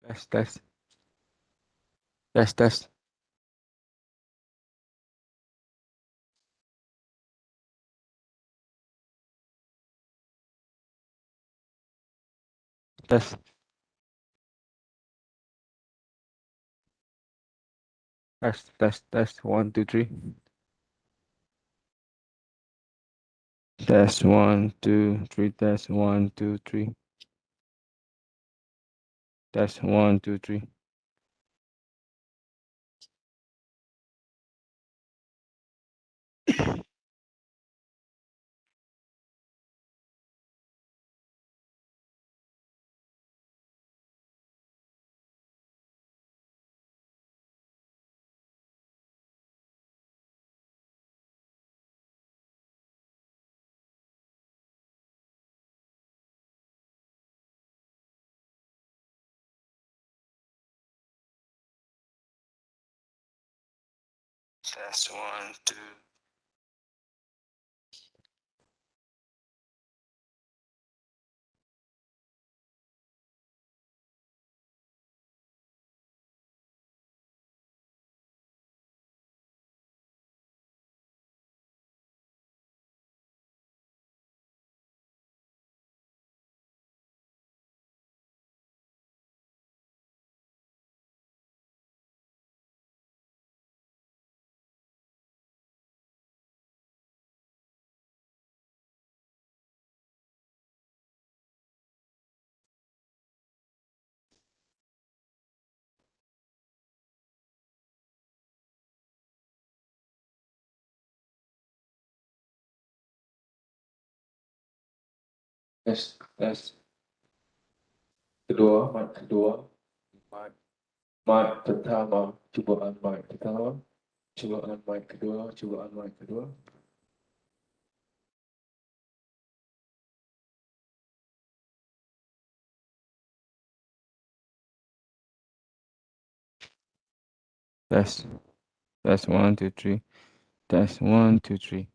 Tes, tes, tes, tes, tes, tes. 1, 2, 3. Test 1, 2, 3. Test 1, 2, 3. Test 1, 2, 3. Test 1, 2. Tes kedua, mic kedua, mic, mic pertama, cubaan mic pertama, cubaan mic kedua, cubaan mic kedua. Test 1, 2, 3. Test 1, 2, 3.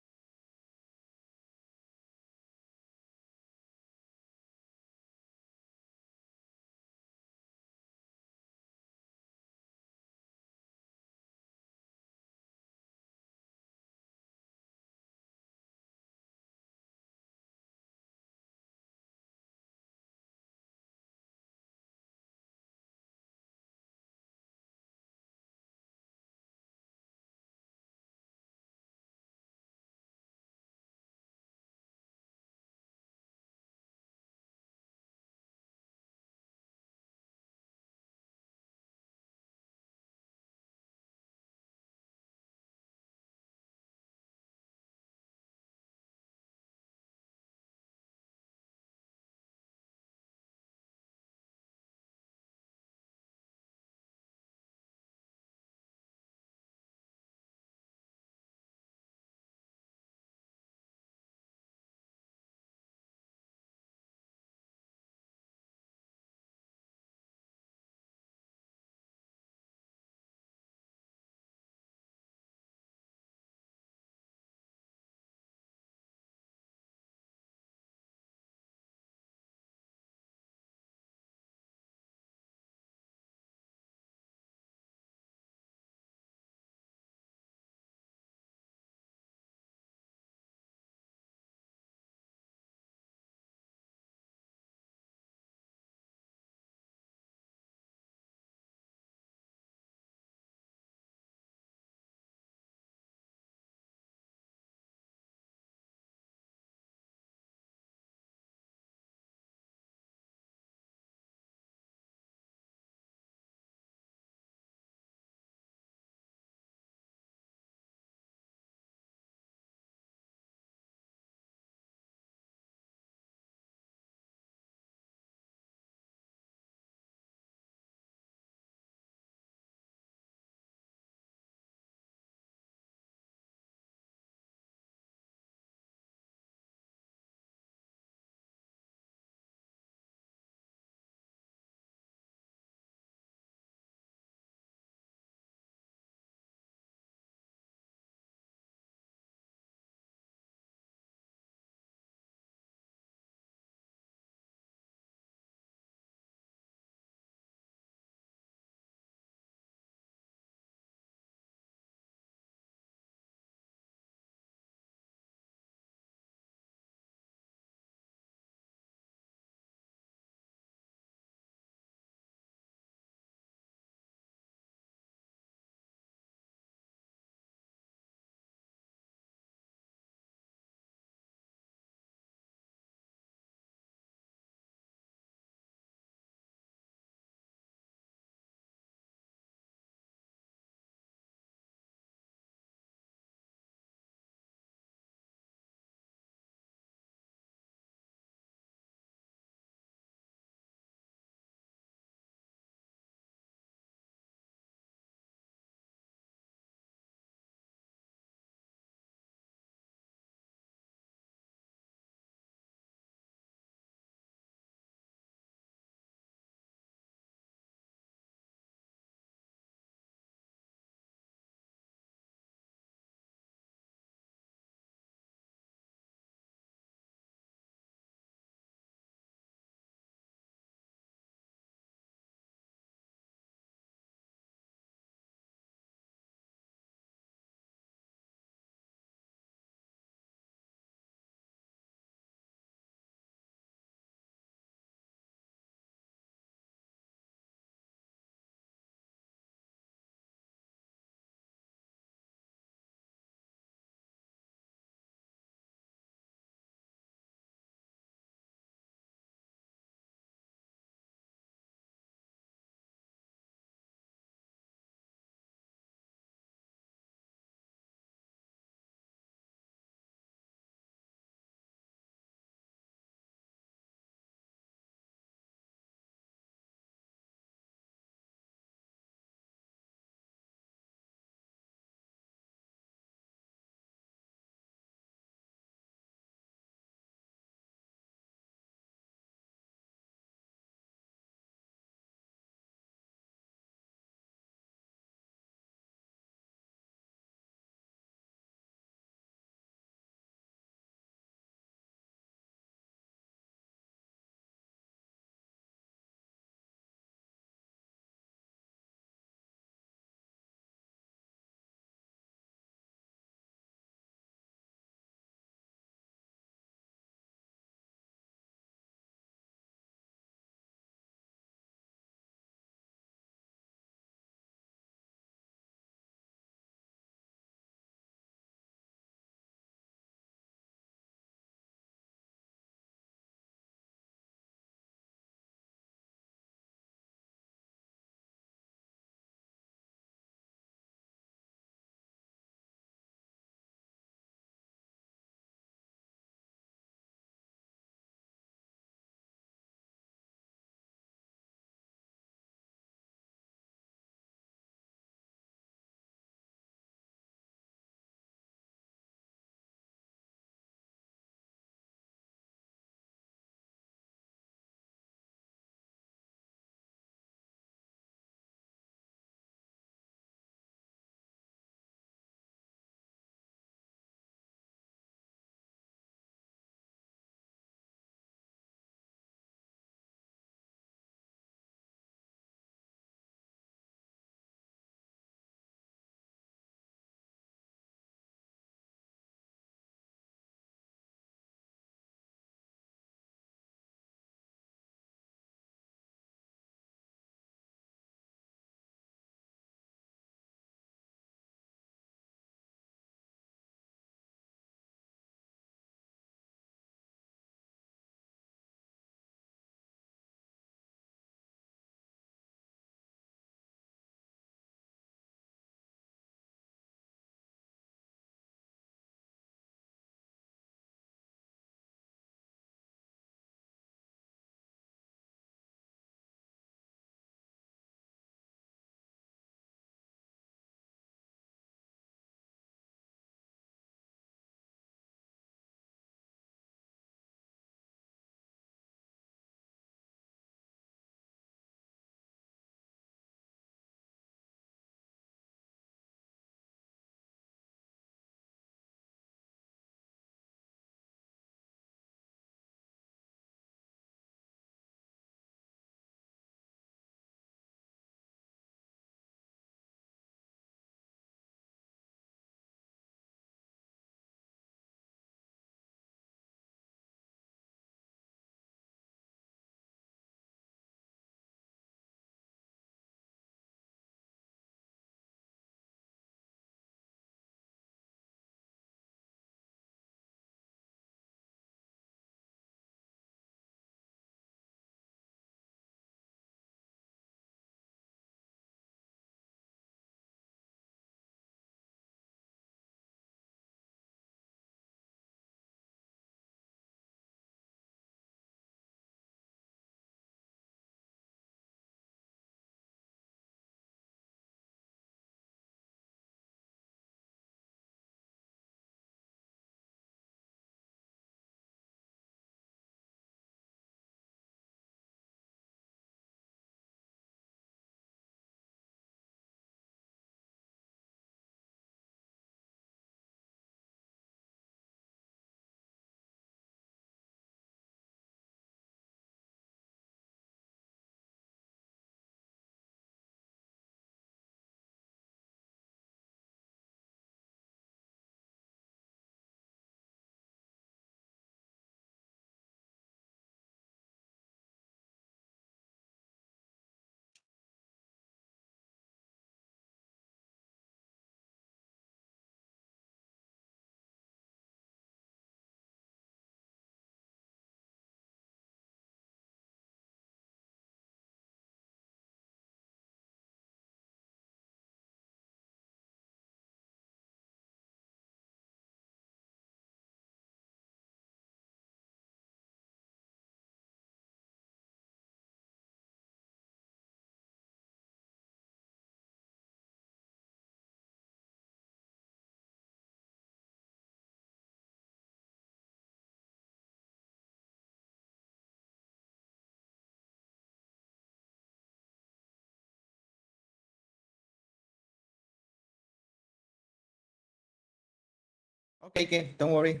Okay, Ken, don't worry.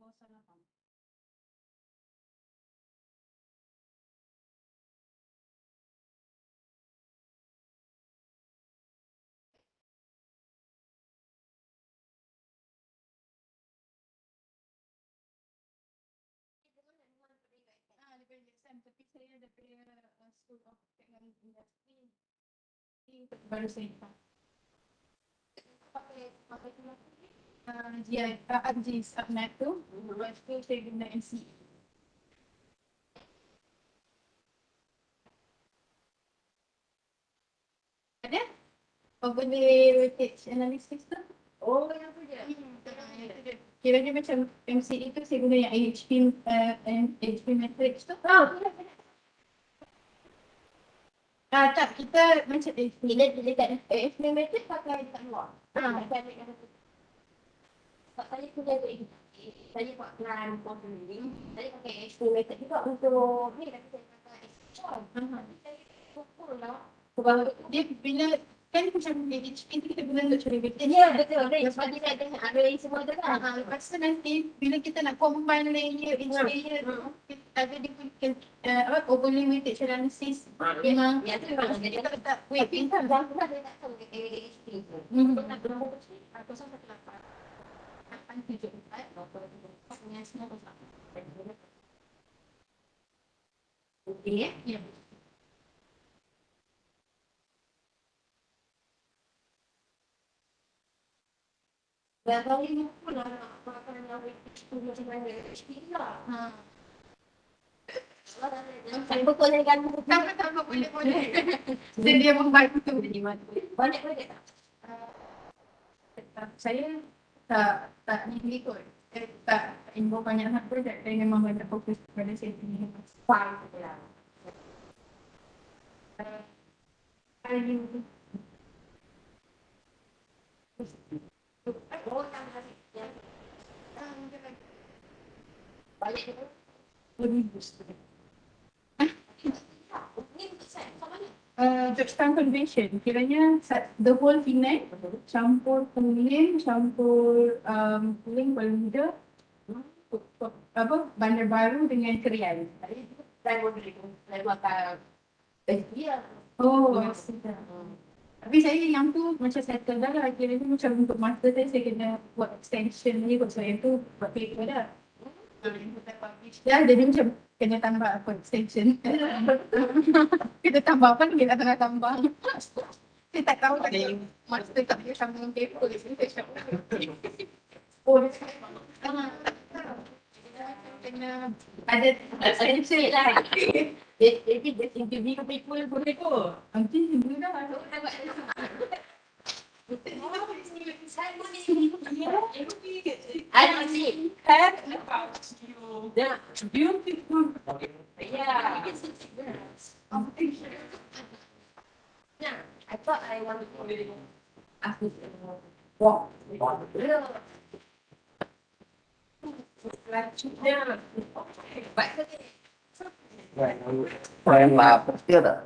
Tapi saya daripada School of Technology Industry baru saya pakai GI subnet tu, lepas tu saya guna MCE. Ada? Overlay weightage analysis tu. Oh, yang tu je. Kiranya macam MCE tu saya guna yang AHP matrix tu. Tak, kita macam Bila dekat AHP matrix pakai dekat luar. Sebab saya punya tu saya buat plan modeling. Saya pakai AHP matrix juga untuk ni, tapi saya pakai extra. Tapi saya pukul lah. sebab dia bila kan macam AHP tu kita guna untuk cari weightage. Ya, betul. Sebab dia ada array semua tu kan. Lepas tu nanti bila kita nak combine layer, each layer ada dia punya overlay weightage analysis. Memang Ya, tu memang kita jadi letak weight pintar. pintar. Dah saya tak tahu AHP tu. Nak nombor kecil, 01874 punya semua besar. Okey, ya. Dah kali pun nak makan yang weightage tu macam mana AHP lah. Pukul dengan Tak boleh. Dan dia membantu. banyak tak? Saya tak ni kot. Tak involve banyak hal projek. Saya memang banyak fokus pada saya punya Fine tu lah. Oh, yang banyak tu. lebih Ni untuk saya sama ni. Georgetown Convention. Kiranya the whole Penang campur Kulim, campur Kulim, Kuala Muda, Bandar Baru dengan Kerian. Saya mau beli tu. Saya makan. Dia. Oh, tapi saya yang tu macam settle dah lah. Kiranya macam untuk master saya kena buat extension ni kot. Saya tu buat paper dah. Jadi macam kena tambah apa extension. Kita tambah apa lagi nak tengah tambah. Saya tak tahu tak master tak boleh sama dengan paper. Saya oh, kena ada extension lah. Jadi dia interview people boleh tu. Nanti dulu dah. I see. Beautiful. Yeah. Yeah. I thought I wanted to walk. Em là Phật tiết ạ.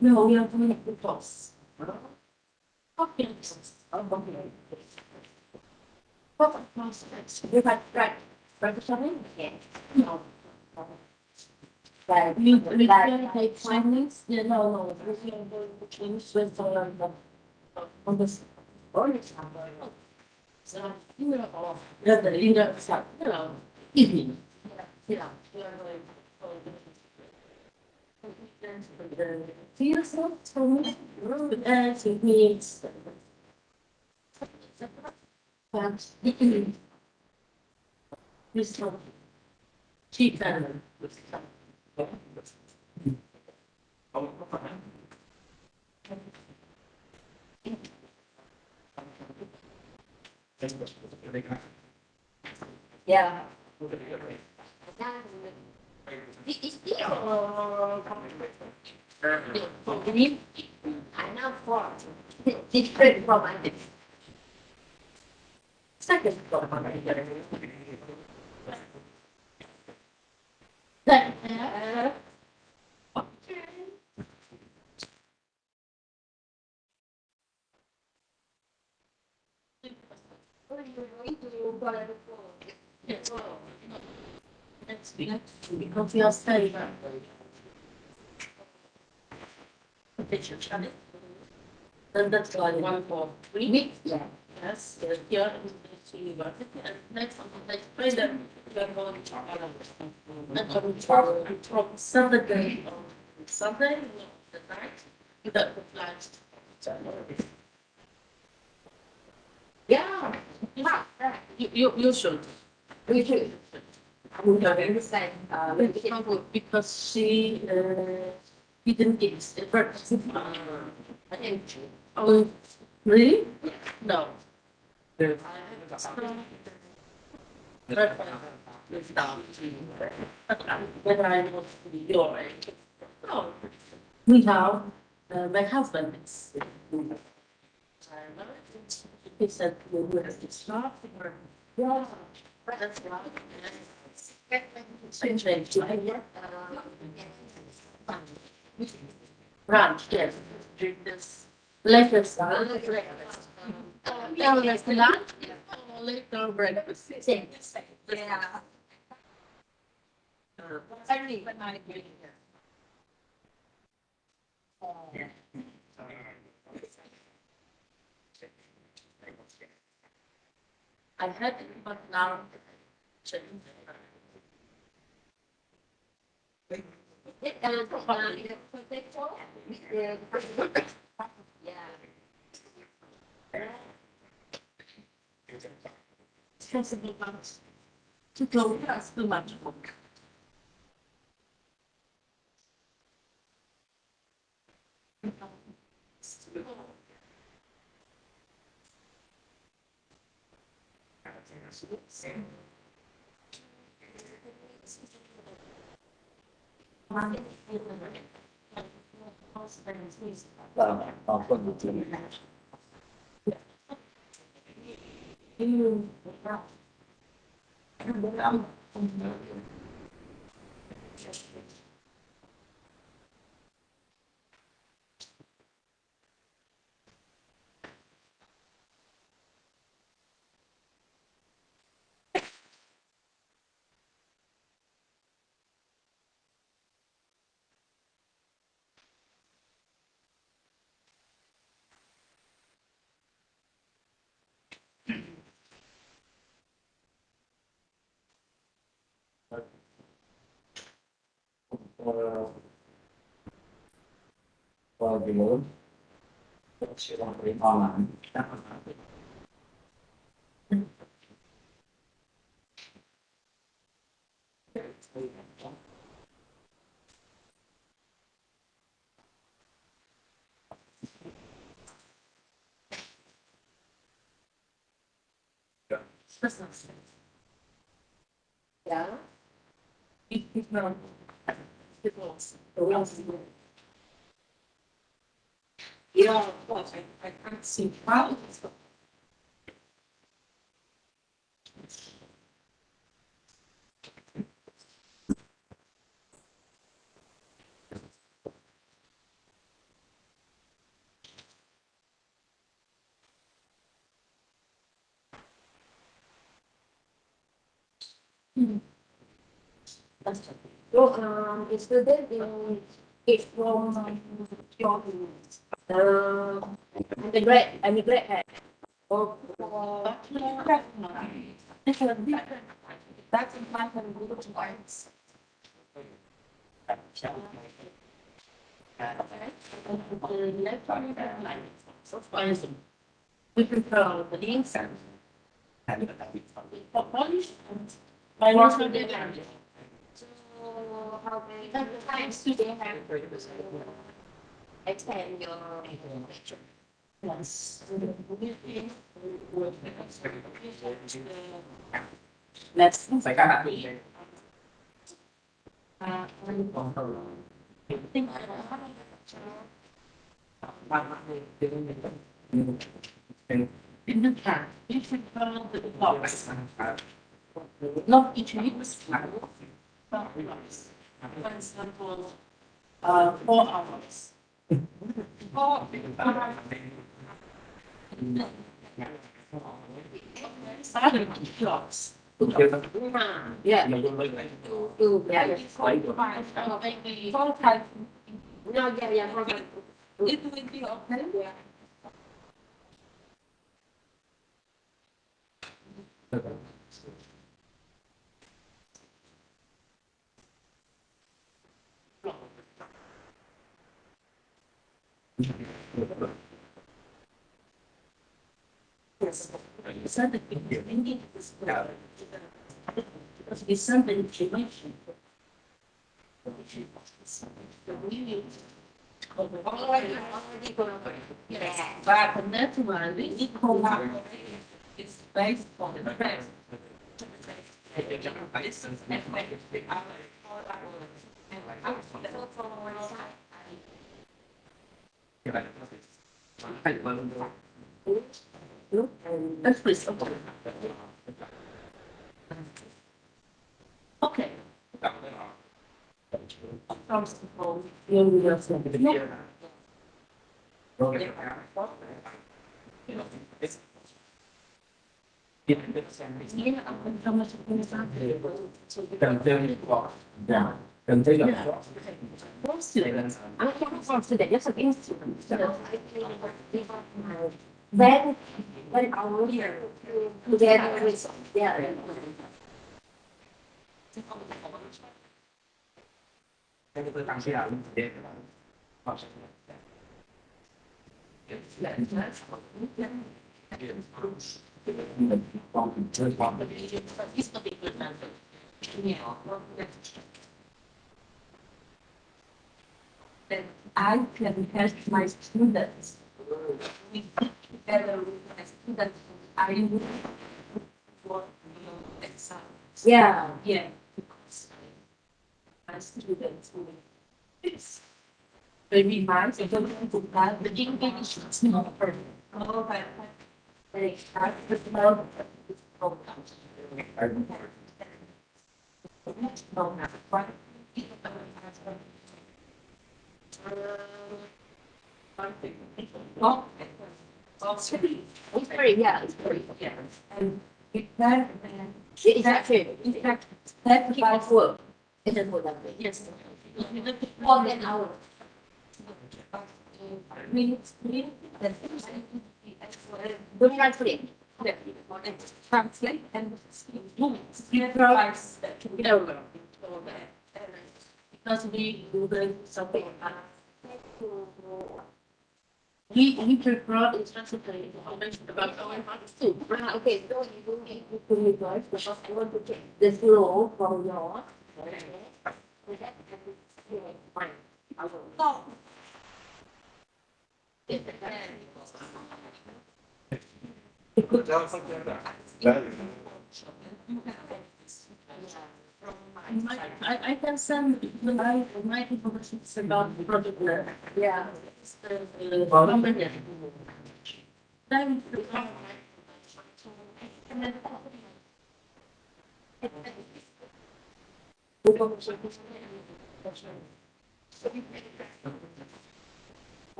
No, we are doing the toss. Okay. What prospects? You had right something? Yeah. No. Like you take findings? Yeah, no. We are going to change with on this. So, the leader, evening. Yeah. Do you think it needs but this cheap and yeah. I know for different from second from because we are studying and that's why 1 for 3 weeks. Yeah. Yes, here in the university, and next play them. We are going to and from Saturday on Sunday the night the flight. Yeah. You should. We should. We don't understand. Because she didn't get it first. I think. Oh, really? No. When I was your age. No. We have my husband is. He said we will have to stop. Yeah. That's right. I changed my brunch, yes. Drink this. Later, later lunch, or later breakfast. Yeah. Only when I drink. I had it, but now. stressing about too close, that's too much. Yeah. It's not. Yeah, but I can't see how. So, the student is from your undergrad, or bachelor. That's important to points. So, we prefer the links and Polish and financial data. So, how many times do they have extend your lecture? Yes. Let's. Think in the past, we prefer the blocks. Not each week, but blocks. For example, 4 hours. 4 hours. Started blocks. Yeah. Yeah. 4 5. No, yeah, 4 5. It will be okay. Yeah. Yes. Something it's something to mention. But naturally, it's based on the text. That's pretty okay. Okay. First of all, you will say that just an instrument. Then when our here together with their This particular method. Yeah. That I can help my students. We put together with my students. I would for exams. Yeah. Yeah. Because my students will it's very nice. I don't want to have the English is not perfect. All right. They start with love. It's free, yeah, it's free, yeah. And if that, it's actually, in fact, that provides work. It doesn't work that way. Yes. More than hour. Minutes, the translate. Translate and it provides that to be over. Because we do the something. We prepared instructionally information about our hearts too. Okay, so you don't need to revise because you want to check the flow from your. No. I can send my information about the project. Yeah. Then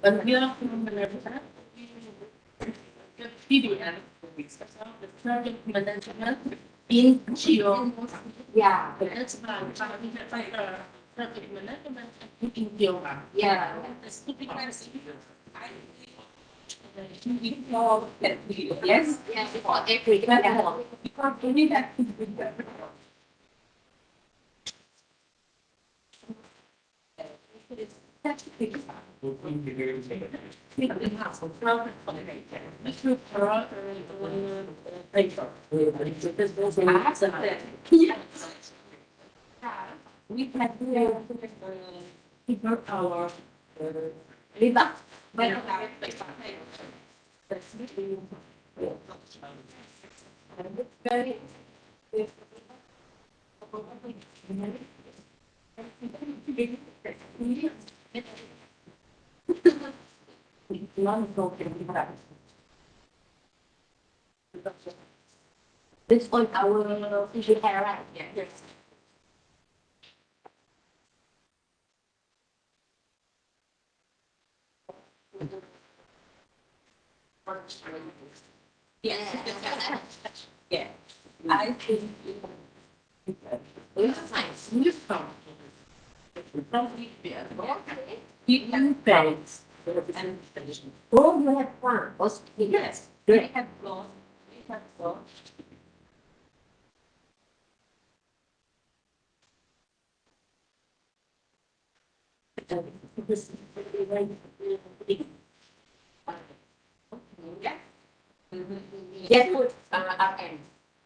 but we are from the PBM, the project management in Geo. Yeah, that's fine. We have like a project management in Geo. Yeah, that's two different. Yes, yes, for every because we need that. We can figure our river. Very this on our visual right? Yes. Yes. Yeah. I think it's nice. You can balance and oh, you have fun. Yes. We have fun. We have fun. This is very big. Yeah. Yes, put RN.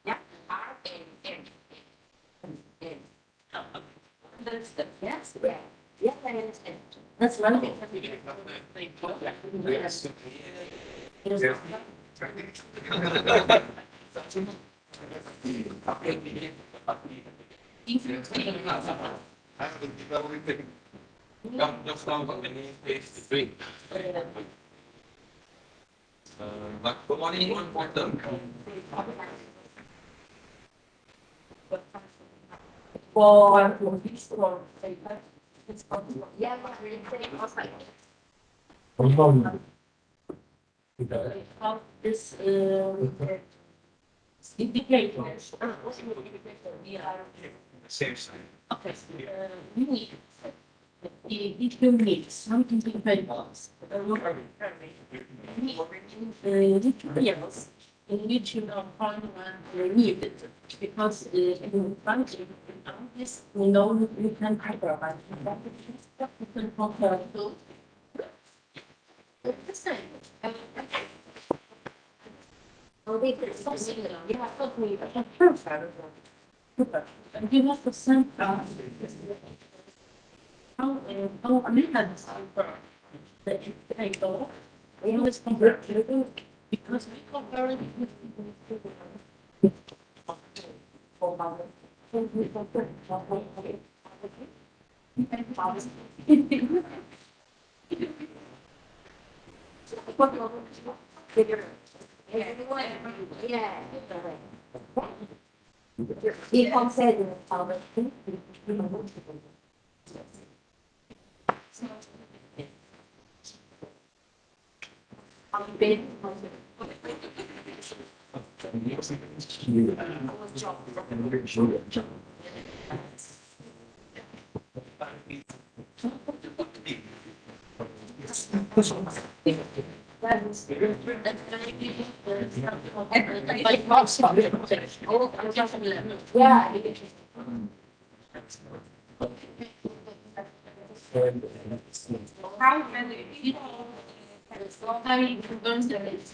Yeah. RN. That's the yes. Yeah. Yeah, I understand. That's one thing. Yes. Just found any place to drink. But for only one water. For this for it's yeah, how this indicators. We are Same sign. okay. We need if you need something to pay us, details in which you are finding and needed because in banking this we know we can cover but you can compare to the same. Oh, they did so similar. Yeah, totally. Perfect. And you have to send how we had that you can go. We always compare because we compare it with Yeah. He considered yeah. how many people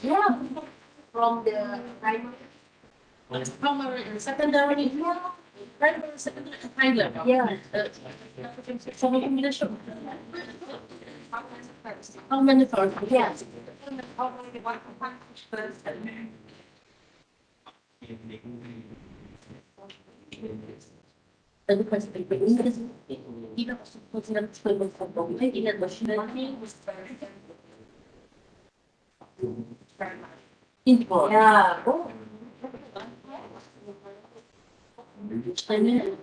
Yeah. From the primary. primary and secondary, primary, secondary, and high level. Yeah. So combination. How many first? Yeah. The question is, either personal experience of the either machine learning was Yeah. Oh. I mean,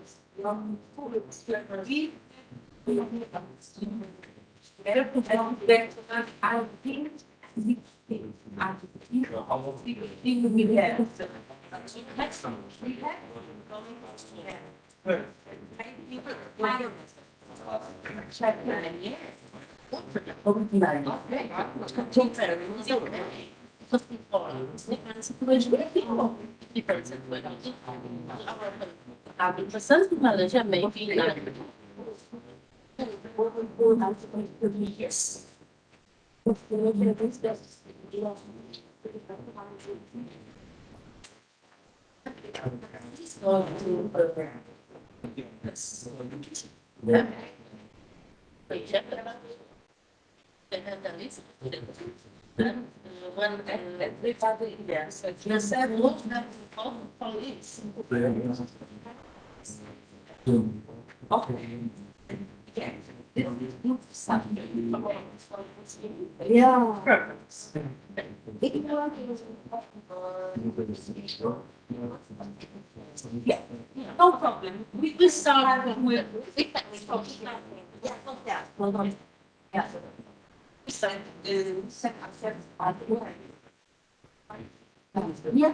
I think Because Malaysia may be like yes. going to check and then the list. Then one every family yes, the same look that all police. Yeah. No problem. We start with Yeah. Yeah.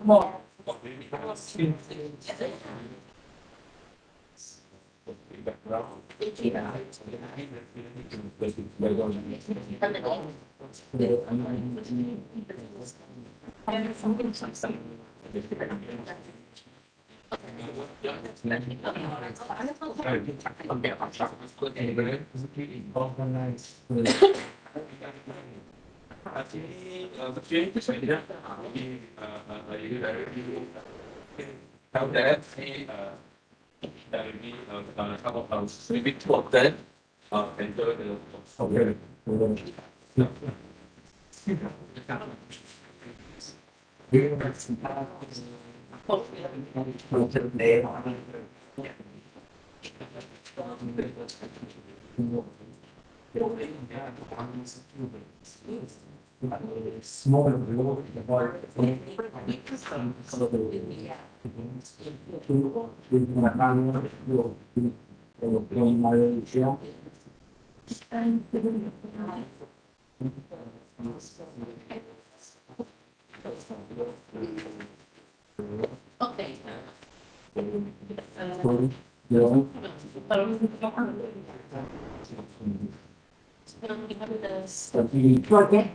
More. Actually, the saya how that maybe couple of maybe two of them enter the okay. Small Malaysia. okay. Yeah. We have this Project.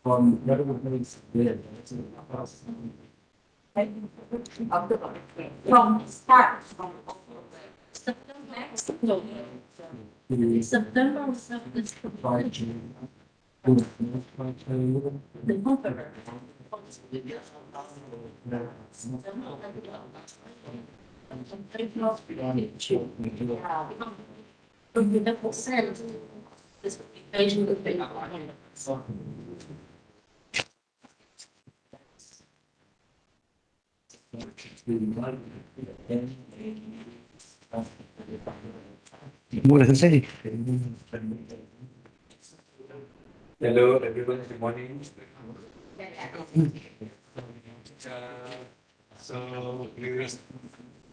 From every place there. From start from September, no, September was the conqueror. The percent is patient with the Mula selesai. Hello, everyone. Good morning. So we will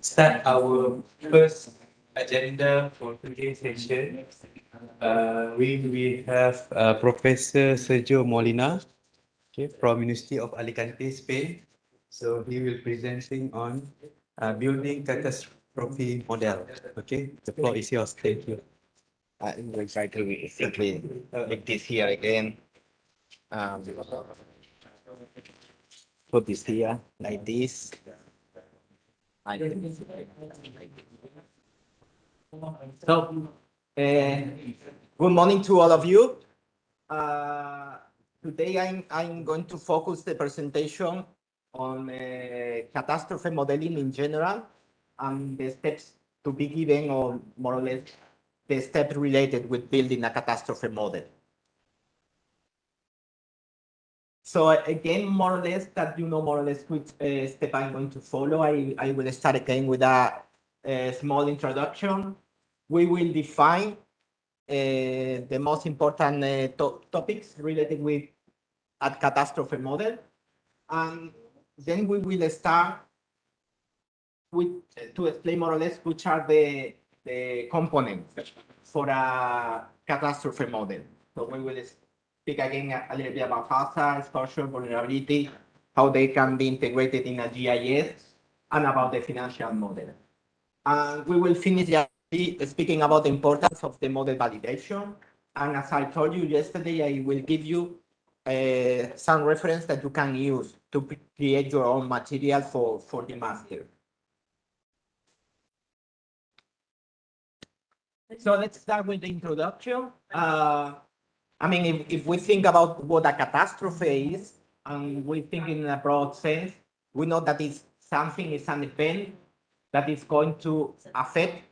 start our first agenda for today's session. We have Professor Sergio Molina, okay, from University of Alicante, Spain. So he will presenting on building catastrophe model. Okay, the floor is yours. Thank you. I will try to simply make this here again. Put this here like this. So, good morning to all of you. Today I'm going to focus the presentation on catastrophe modeling in general and the steps to be given, or more or less the steps related with building a catastrophe model. So again, more or less that you know more or less which step I'm going to follow. I will start again with a small introduction. We will define the most important topics related with a catastrophe model. And then we will start with to explain more or less which are the components for a catastrophe model. So we will speak again a little bit about hazards, exposure, vulnerability, how they can be integrated in a GIS, and about the financial model. And we will finish speaking about the importance of the model validation. And as I told you yesterday, I will give you some reference that you can use to create your own material for the master. So let's start with the introduction. I mean, if we think about what a catastrophe is, and we think in a broad sense, we know that it's something, it's an event that is going to affect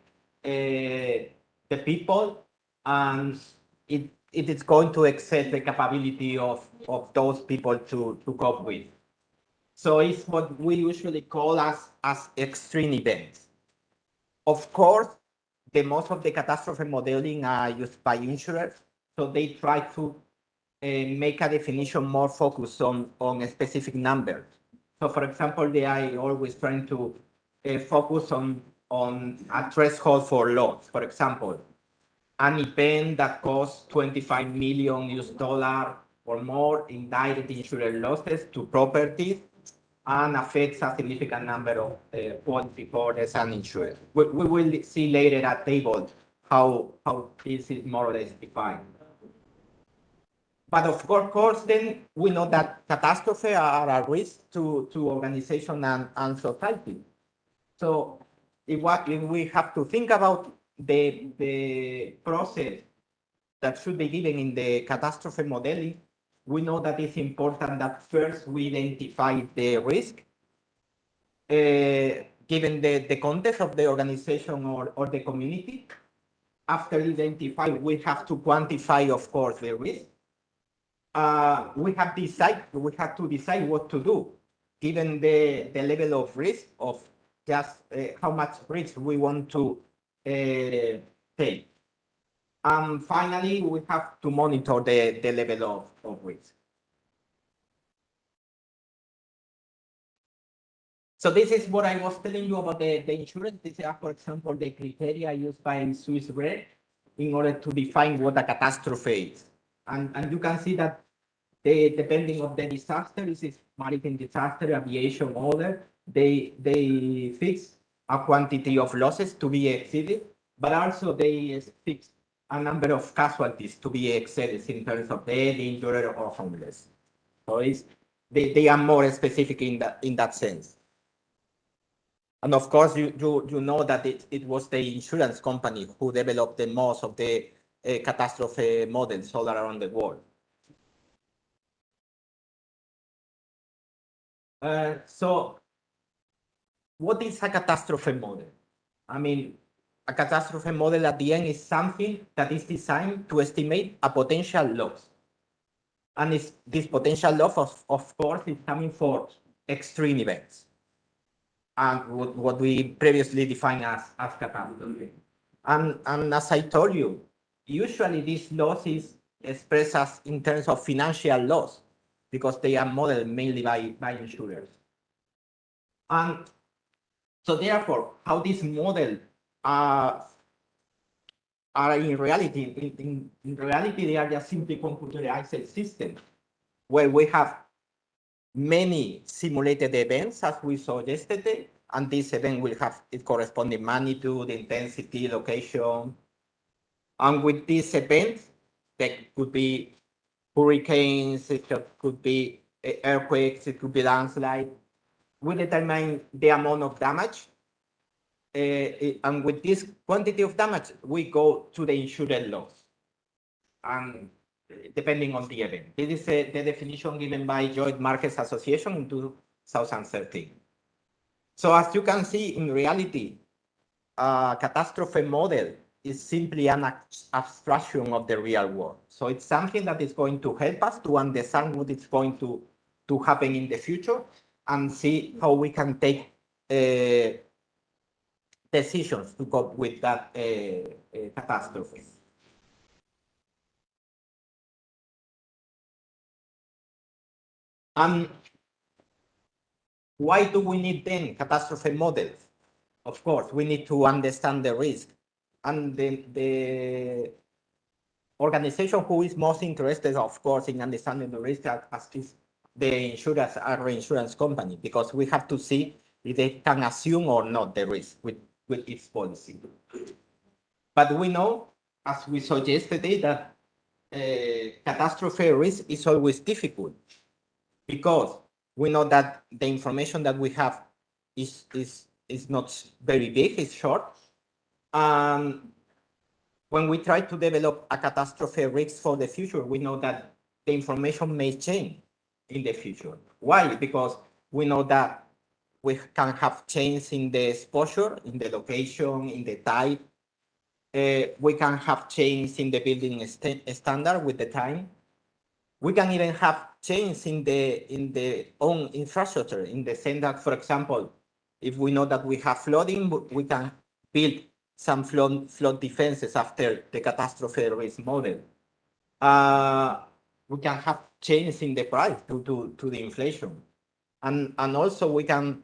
the people, and it is going to exceed the capability of those people to cope with. So it's what we usually call as extreme events. Of course, the most of the catastrophe modeling are used by insurers, so they try to make a definition more focused on a specific number. So for example, they are always trying to focus on a threshold for loss. For example, an event that costs 25 million US dollar or more in direct insurance losses to properties and affects a significant number of policyholders and insurers. We will see later at table how this is more or less defined. But of course, then we know that catastrophes are a risk to organization and society. So if we have to think about the process that should be given in the catastrophe modeling, we know that it's important that first we identify the risk, given the context of the organization or the community. After identify, we have to quantify, of course, the risk. We have to decide what to do, given the level of risk of just how much risk we want to take. And finally, we have to monitor the level of risk. So this is what I was telling you about the insurance. These are, for example, the criteria used by Swiss Re in order to define what a catastrophe is. And you can see that depending on the disaster, this is maritime disaster, aviation, other, they fix a quantity of losses to be exceeded, but also they fix a number of casualties to be exceeded in terms of dead, injured, or homeless. So they are more specific in that sense. And of course, you know that it was the insurance company who developed the most of the catastrophe models all around the world. So what is a catastrophe model? I mean, a catastrophe model at the end is something that is designed to estimate a potential loss. And this potential loss, of course, is coming for extreme events. And what we previously defined as catastrophe. And as I told you, usually this loss is expressed as in terms of financial loss because they are modeled mainly by insurers. And so therefore, how this model are in reality, in reality, they are just simply computerized systems where we have many simulated events, as we saw yesterday, and this event will have its corresponding magnitude, intensity, location. And with these events, that could be hurricanes, it could be earthquakes, it could be landslide. We determine the amount of damage. And with this quantity of damage, we go to the insured loss. And depending on the event. This is the definition given by Joint Markets Association in 2013. So as you can see, in reality, a catastrophe model is simply an abstraction of the real world. So it's something that is going to help us to understand what is going to happen in the future and see how we can take decisions to cope with that catastrophe. And why do we need then catastrophe models? Of course, we need to understand the risk. And the organization who is most interested, of course, in understanding the risk as is the insurance and reinsurance company, because we have to see if they can assume or not the risk with its policy. But we know, as we saw yesterday, that catastrophe risk is always difficult because we know that the information that we have is not very big, it's short. When we try to develop a catastrophe risk for the future, we know that the information may change in the future. Why? Because we know that we can have change in the exposure, in the location, in the type. We can have change in the building standard with the time. We can even have change in the own infrastructure, in the sense that, for example, if we know that we have flooding, we can build some flood defenses after the catastrophe risk model. We can have change in the price due to the inflation. And also we can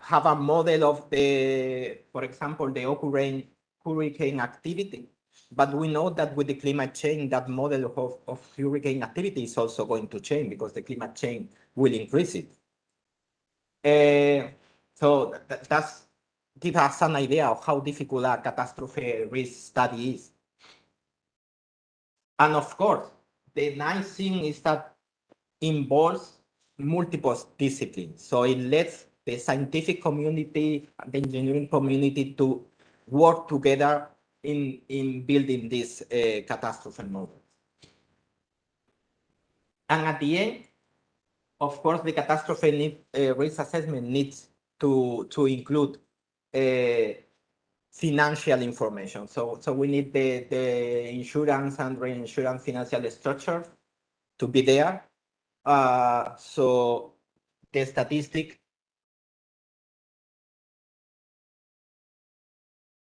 have a model of the, for example, the occurring hurricane activity. But we know that with the climate change, that model of hurricane activity is also going to change because the climate change will increase it. So that's give us an idea of how difficult a catastrophe risk study is. And of course, the nice thing is that involves multiple disciplines. So it lets the scientific community, the engineering community to work together in building this catastrophe model. And at the end, of course, the catastrophe risk assessment needs to include financial information. So we need the insurance and reinsurance financial structure to be there. So the statistic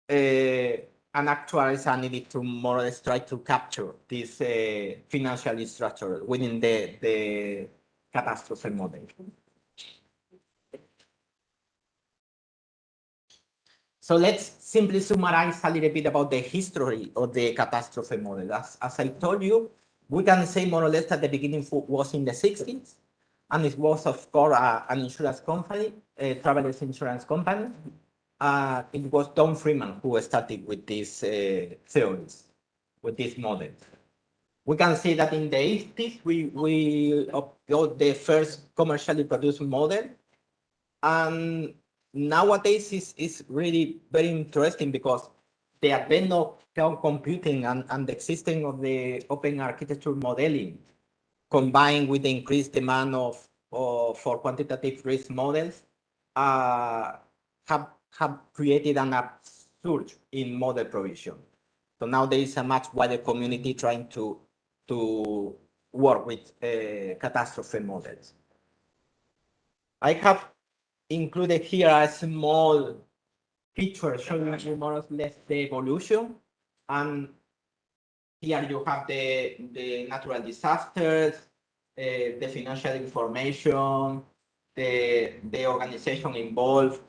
and actuaries are needed to more or less try to capture this financial structure within the catastrophe model. So let's simply summarize a little bit about the history of the catastrophe model. As I told you, we can say more or less that the beginning was in the 60s, and it was, of course, an insurance company, a traveler's insurance company. It was Don Freeman who started with these theories, with this model. We can see that in the 80s, we got the first commercially produced model, and nowadays is really very interesting because the advent of cloud computing and the existence of the open architecture modeling combined with the increased demand for quantitative risk models uh, have created an upsurge in model provision. So now there is a much wider community trying to work with catastrophe models. I have included here a small picture showing you more or less the evolution. And here you have the natural disasters, the financial information, the organization involved,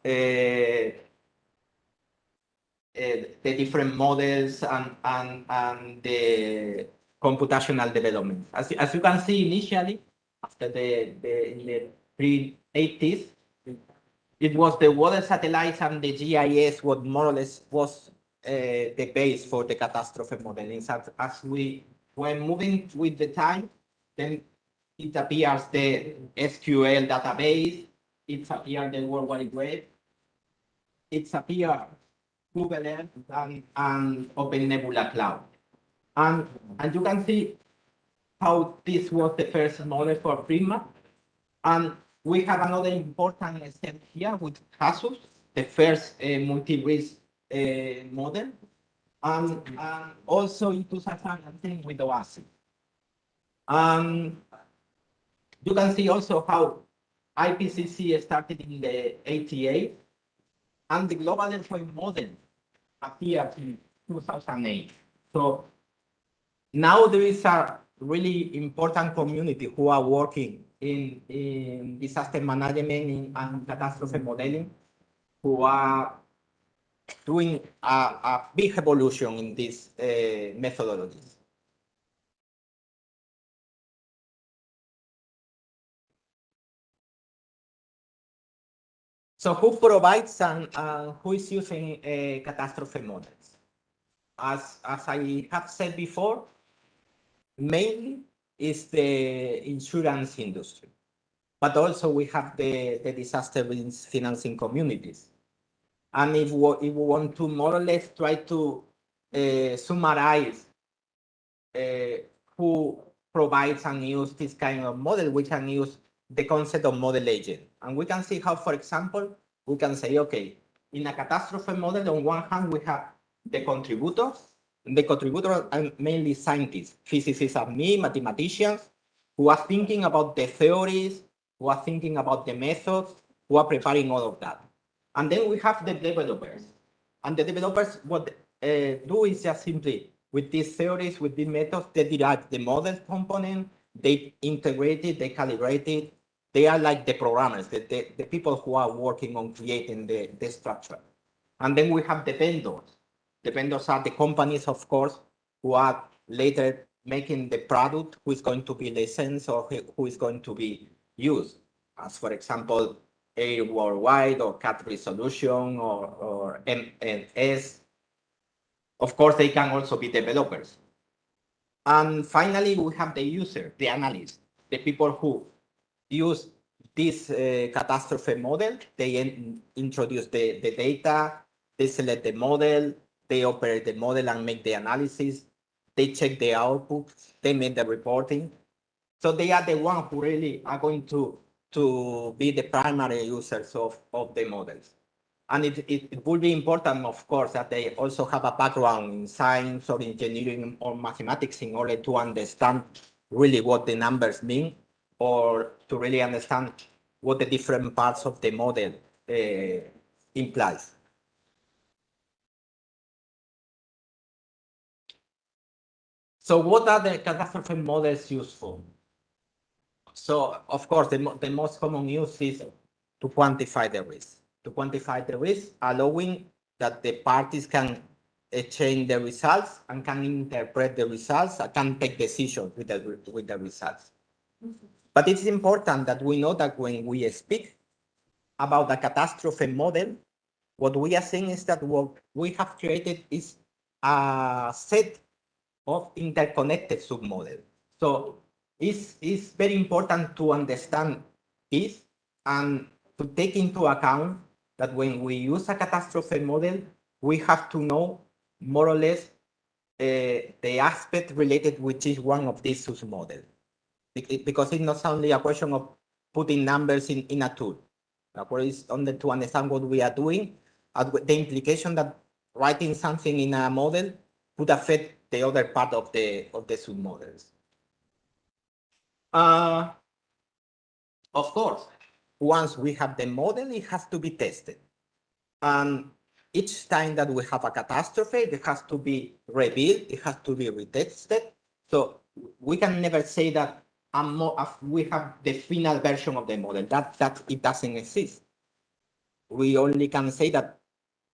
the different models and the computational development. As you can see initially, after in the pre-80s, it was the water satellites and the GIS what more or less was the base for the catastrophe modeling. As we were moving with the time, then it appears the SQL database, it appears the World Wide Web, it appears Google Earth and Open Nebula Cloud. And you can see how this was the first model for Prisma. And we have another important step here with Hasus, the first multi-risk model, and also in 2010 with OASI. You can see also how IPCC started in the 88, and the global endpoint model appeared in 2008. So now there is a really important community who are working in disaster management and catastrophe modeling, who are doing a big evolution in these methodologies. So who provides and who is using catastrophe models? As I have said before, mainly is the insurance industry, but also we have the disaster risk financing communities. And if we want to more or less try to summarize who provides and use this kind of model, we can use the concept of model agent. And we can see how, for example, we can say, okay, in a catastrophe model, on one hand, we have the contributors. The contributors are mainly scientists, physicists and me, mathematicians, who are thinking about the theories, who are thinking about the methods, who are preparing all of that. And then we have the developers. And the developers, what do is just simply, with these theories, with these methods, they derive the model component, they integrate it, they calibrate it. They are like the programmers, the people who are working on creating the structure. And then we have the vendors. The vendors are the companies, of course, who are later making the product, who is going to be licensed or who is going to be used. As for example, Air Worldwide or CAT Resolution or MNS. Of course, they can also be developers. And finally, we have the user, the analyst, the people who use this catastrophe model. They introduce the data, they select the model, they operate the model and make the analysis, they check the output, they make the reporting. So they are the ones who really are going to be the primary users of the models. And it will be important, of course, that they also have a background in science or engineering or mathematics in order to understand really what the numbers mean, or to really understand what the different parts of the model implies. So what are the catastrophe models used for? So, of course, the most common use is to quantify the risk. To quantify the risk, allowing that the parties can exchange the results and can interpret the results and can take decisions with the results. But it's important that we know that when we speak about the catastrophe model, what we are saying is that what we have created is a set of interconnected submodels. So it's very important to understand this and to take into account that when we use a catastrophe model, we have to know more or less the aspect related with each one of these submodels. Because it's not only a question of putting numbers in a tool. What is only to understand what we are doing, the implication that writing something in a model could affect the other part of the submodels. Of course, once we have the model, it has to be tested. And each time that we have a catastrophe, it has to be rebuilt, it has to be retested. So we can never say that we have the final version of the model. That it doesn't exist. We only can say that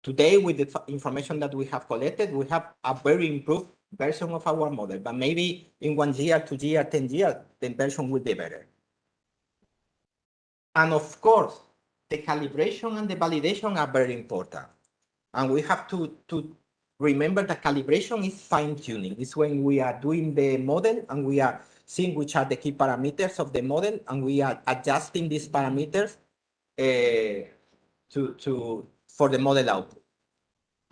today, with the information that we have collected, we have a very improved version of our model. But maybe in 1 year, 2 years, 10 years, the version will be better. And of course, the calibration and the validation are very important. And we have to remember that calibration is fine-tuning. It's when we are doing the model and we are seeing which are the key parameters of the model, and we are adjusting these parameters for the model output.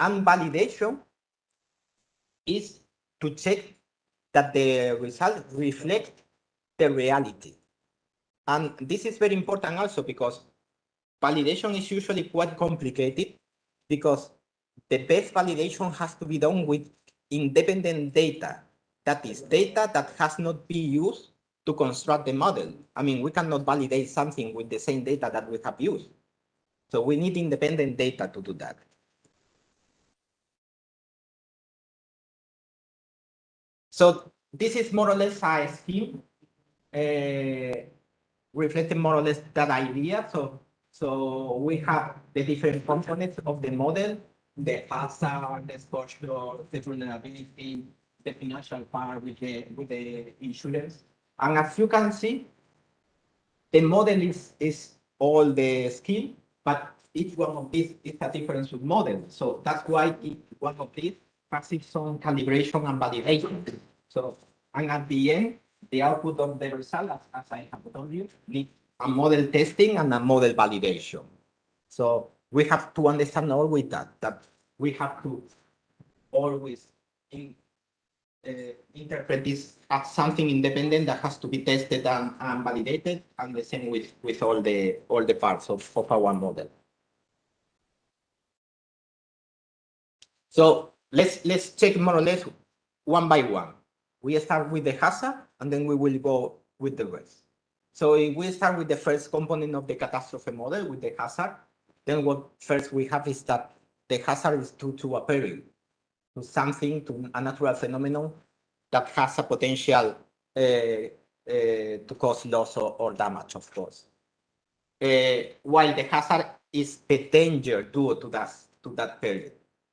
And validation is to check that the result reflects the reality. And this is very important also because validation is usually quite complicated, because the best validation has to be done with independent data. That is data that has not been used to construct the model. I mean, we cannot validate something with the same data that we have used. So we need independent data to do that. So this is more or less a scheme reflecting more or less that idea. So we have the different components of the model: the hazard, the exposure, the vulnerability, the financial part with the insurance. And as you can see, the model is all the scheme, but each one of these is a different submodel. So that's why each one of these has its own calibration and validation. So, and at the end, the output of the result, as I have told you, needs a model testing and a model validation. So we have to understand always that we have to always interpret this as something independent that has to be tested and validated, and the same with all the parts of our model. So let's check more or less one by one. We start with the hazard, and then we will go with the rest. So if we start with the first component of the catastrophe model, with the hazard, then what first we have is that the hazard is to a peril, to something, to a natural phenomenon that has a potential to cause loss or damage, of course. While the hazard is the danger due to that peril.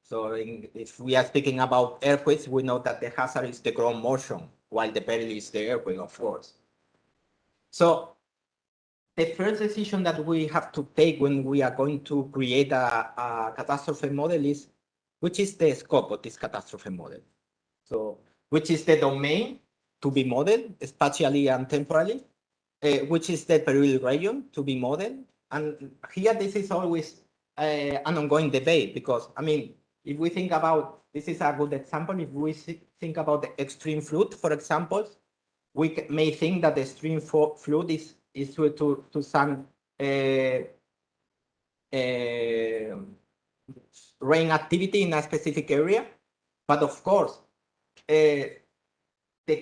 So if we are speaking about earthquakes, we know that the hazard is the ground motion, while the peril is the earthquake, of course. So the first decision that we have to take when we are going to create a catastrophe model is, which is the scope of this catastrophe model? So which is the domain to be modeled, spatially and temporally? Which is the peril region to be modeled? And here, this is always an ongoing debate, because, I mean, if we think about, this is a good example, if we think about the extreme flood, for example, we may think that the extreme flood is due to some rain activity in a specific area. But of course, the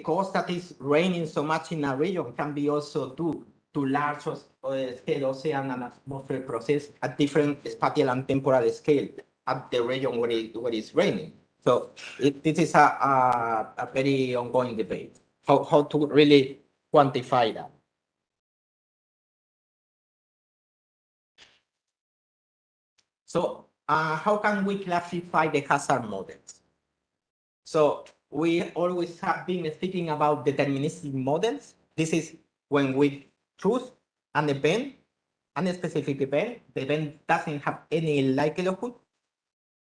cause that is raining so much in a region can be also due to large scale ocean and atmosphere process at different spatial and temporal scale at the region where it's raining. So this is a very ongoing debate, how to really quantify that. So how can we classify the hazard models? So we always have been speaking about deterministic models. This is when we choose an event, a specific event. The event doesn't have any likelihood.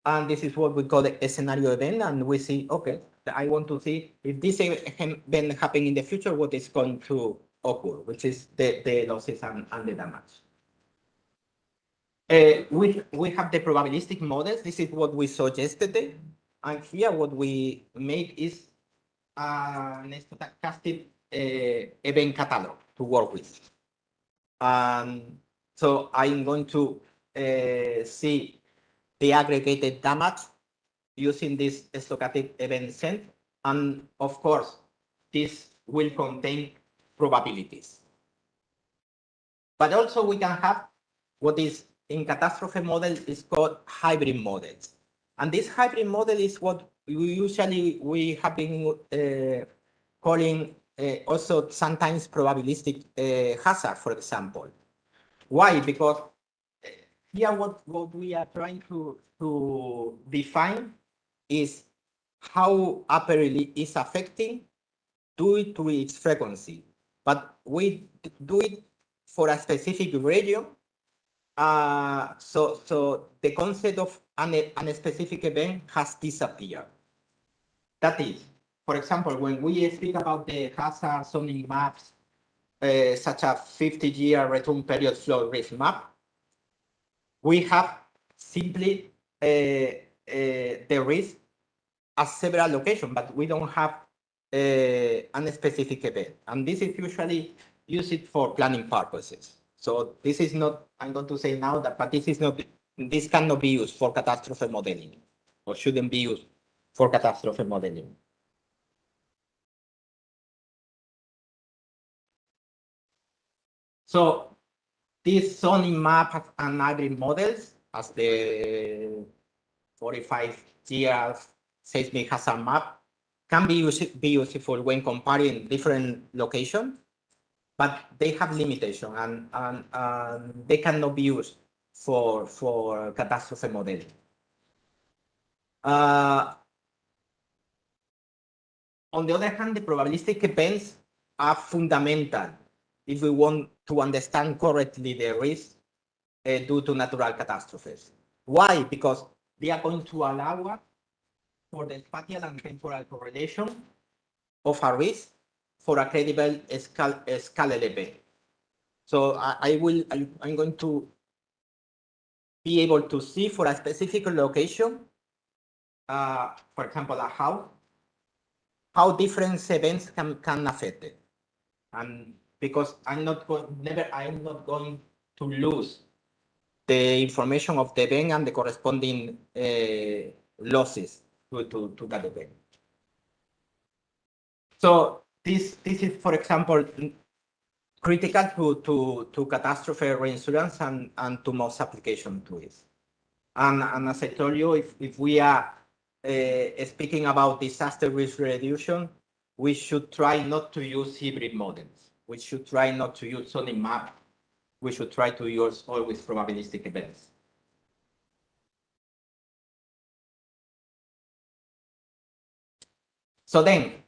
And this is what we call a scenario event. And we see, okay, I want to see if this event happen in the future, what is going to occur, which is the losses and the damage. We have the probabilistic models. This is what we saw yesterday. And here what we make is an stochastic event catalog to work with. And so I'm going to see the aggregated damage using this stochastic event set. And of course, this will contain probabilities. But also we can have what is in catastrophe model is called hybrid models. And this hybrid model is what we have been calling also sometimes probabilistic hazard, for example. Why? Because here what we are trying to define is how upper relief is affecting due to its frequency. But we do it for a specific region. So the concept of an specific event has disappeared. That is, for example, when we speak about the hazard zoning maps, such a 50-year return period flow risk map, we have simply the risk at several locations, but we don't have a specific event. And this is usually used for planning purposes. So this is not, I'm going to say now that, but this cannot be used for catastrophe modeling, or shouldn't be used for catastrophe modeling. So these zoning map and hybrid models, as the 45 years seismic hazard map, can be useful when comparing different locations, but they have limitation and they cannot be used for catastrophe modeling. On the other hand, the probabilistic events are fundamental if we want to understand correctly the risk due to natural catastrophes. Why? Because they are going to allow us for the spatial and temporal correlation of a risk for a credible scalable event. So I'm going to be able to see for a specific location, for example, a house, how different events can affect it. And because I'm not going to lose the information of the event and the corresponding losses to that event. So this is, for example, critical to catastrophe reinsurance and to most application to it. And as I told you, if we are speaking about disaster risk reduction, we should try not to use hybrid models. We should try not to use zoning map. We should try to use always probabilistic events. So then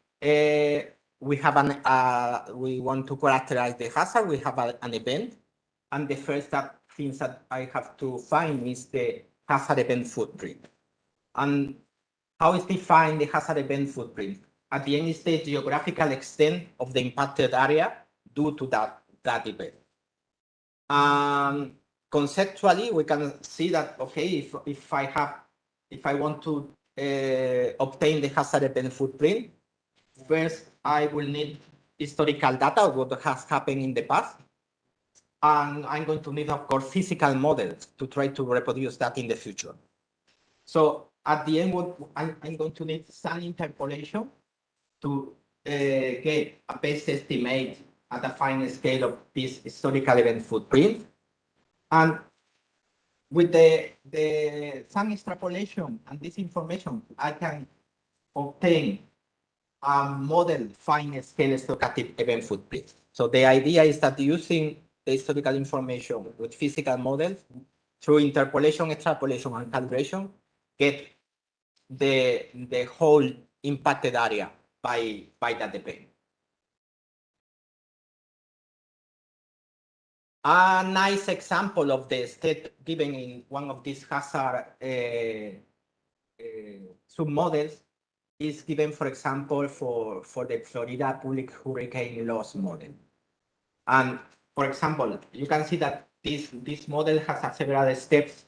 we have we want to characterize the hazard. We have an event, and the first things that I have to find is the hazard event footprint. And how is defined the hazard event footprint? At the end is the geographical extent of the impacted area due to that event. Conceptually, we can see that, okay, if I want to obtain the hazard event footprint, first I will need historical data of what has happened in the past. And I'm going to need, of course, physical models to try to reproduce that in the future. So at the end, what I'm going to need some interpolation to get a best estimate at a fine scale of this historical event footprint. And with some extrapolation and this information, I can obtain a model fine scale stochastic event footprint. So the idea is that using the historical information with physical models through interpolation, extrapolation, and calibration, get the whole impacted area by that event. A nice example of the state given in one of these hazard submodels is given, for example, for the Florida public hurricane loss model. And for example, you can see that this model has several steps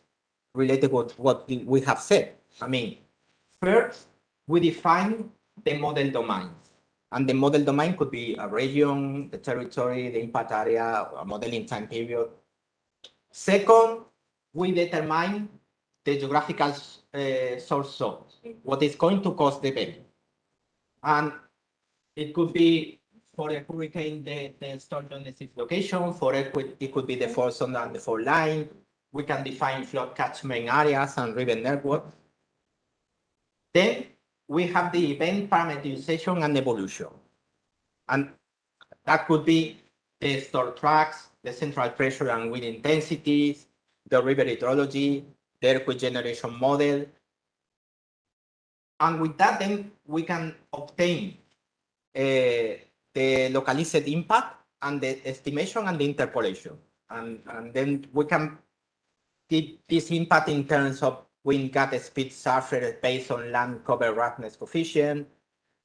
related with what we have said. I mean, first, we define the model domains. And the model domain could be a region, the territory, the impact area, a modeling time period. Second, we determine the geographical source zone, what is going to cause the event. And it could be for a hurricane, the storm genesis location. For earthquake, it could be the fault zone and the fault line. We can define flood catchment areas and river network. Then we have the event parameterization and evolution. And that could be the storm tracks, the central pressure and wind intensities, the river hydrology, the earthquake generation model. And with that, then we can obtain the localized impact and the estimation and the interpolation. And then we can keep this impact in terms of wind gust speed surface based on land cover roughness coefficient.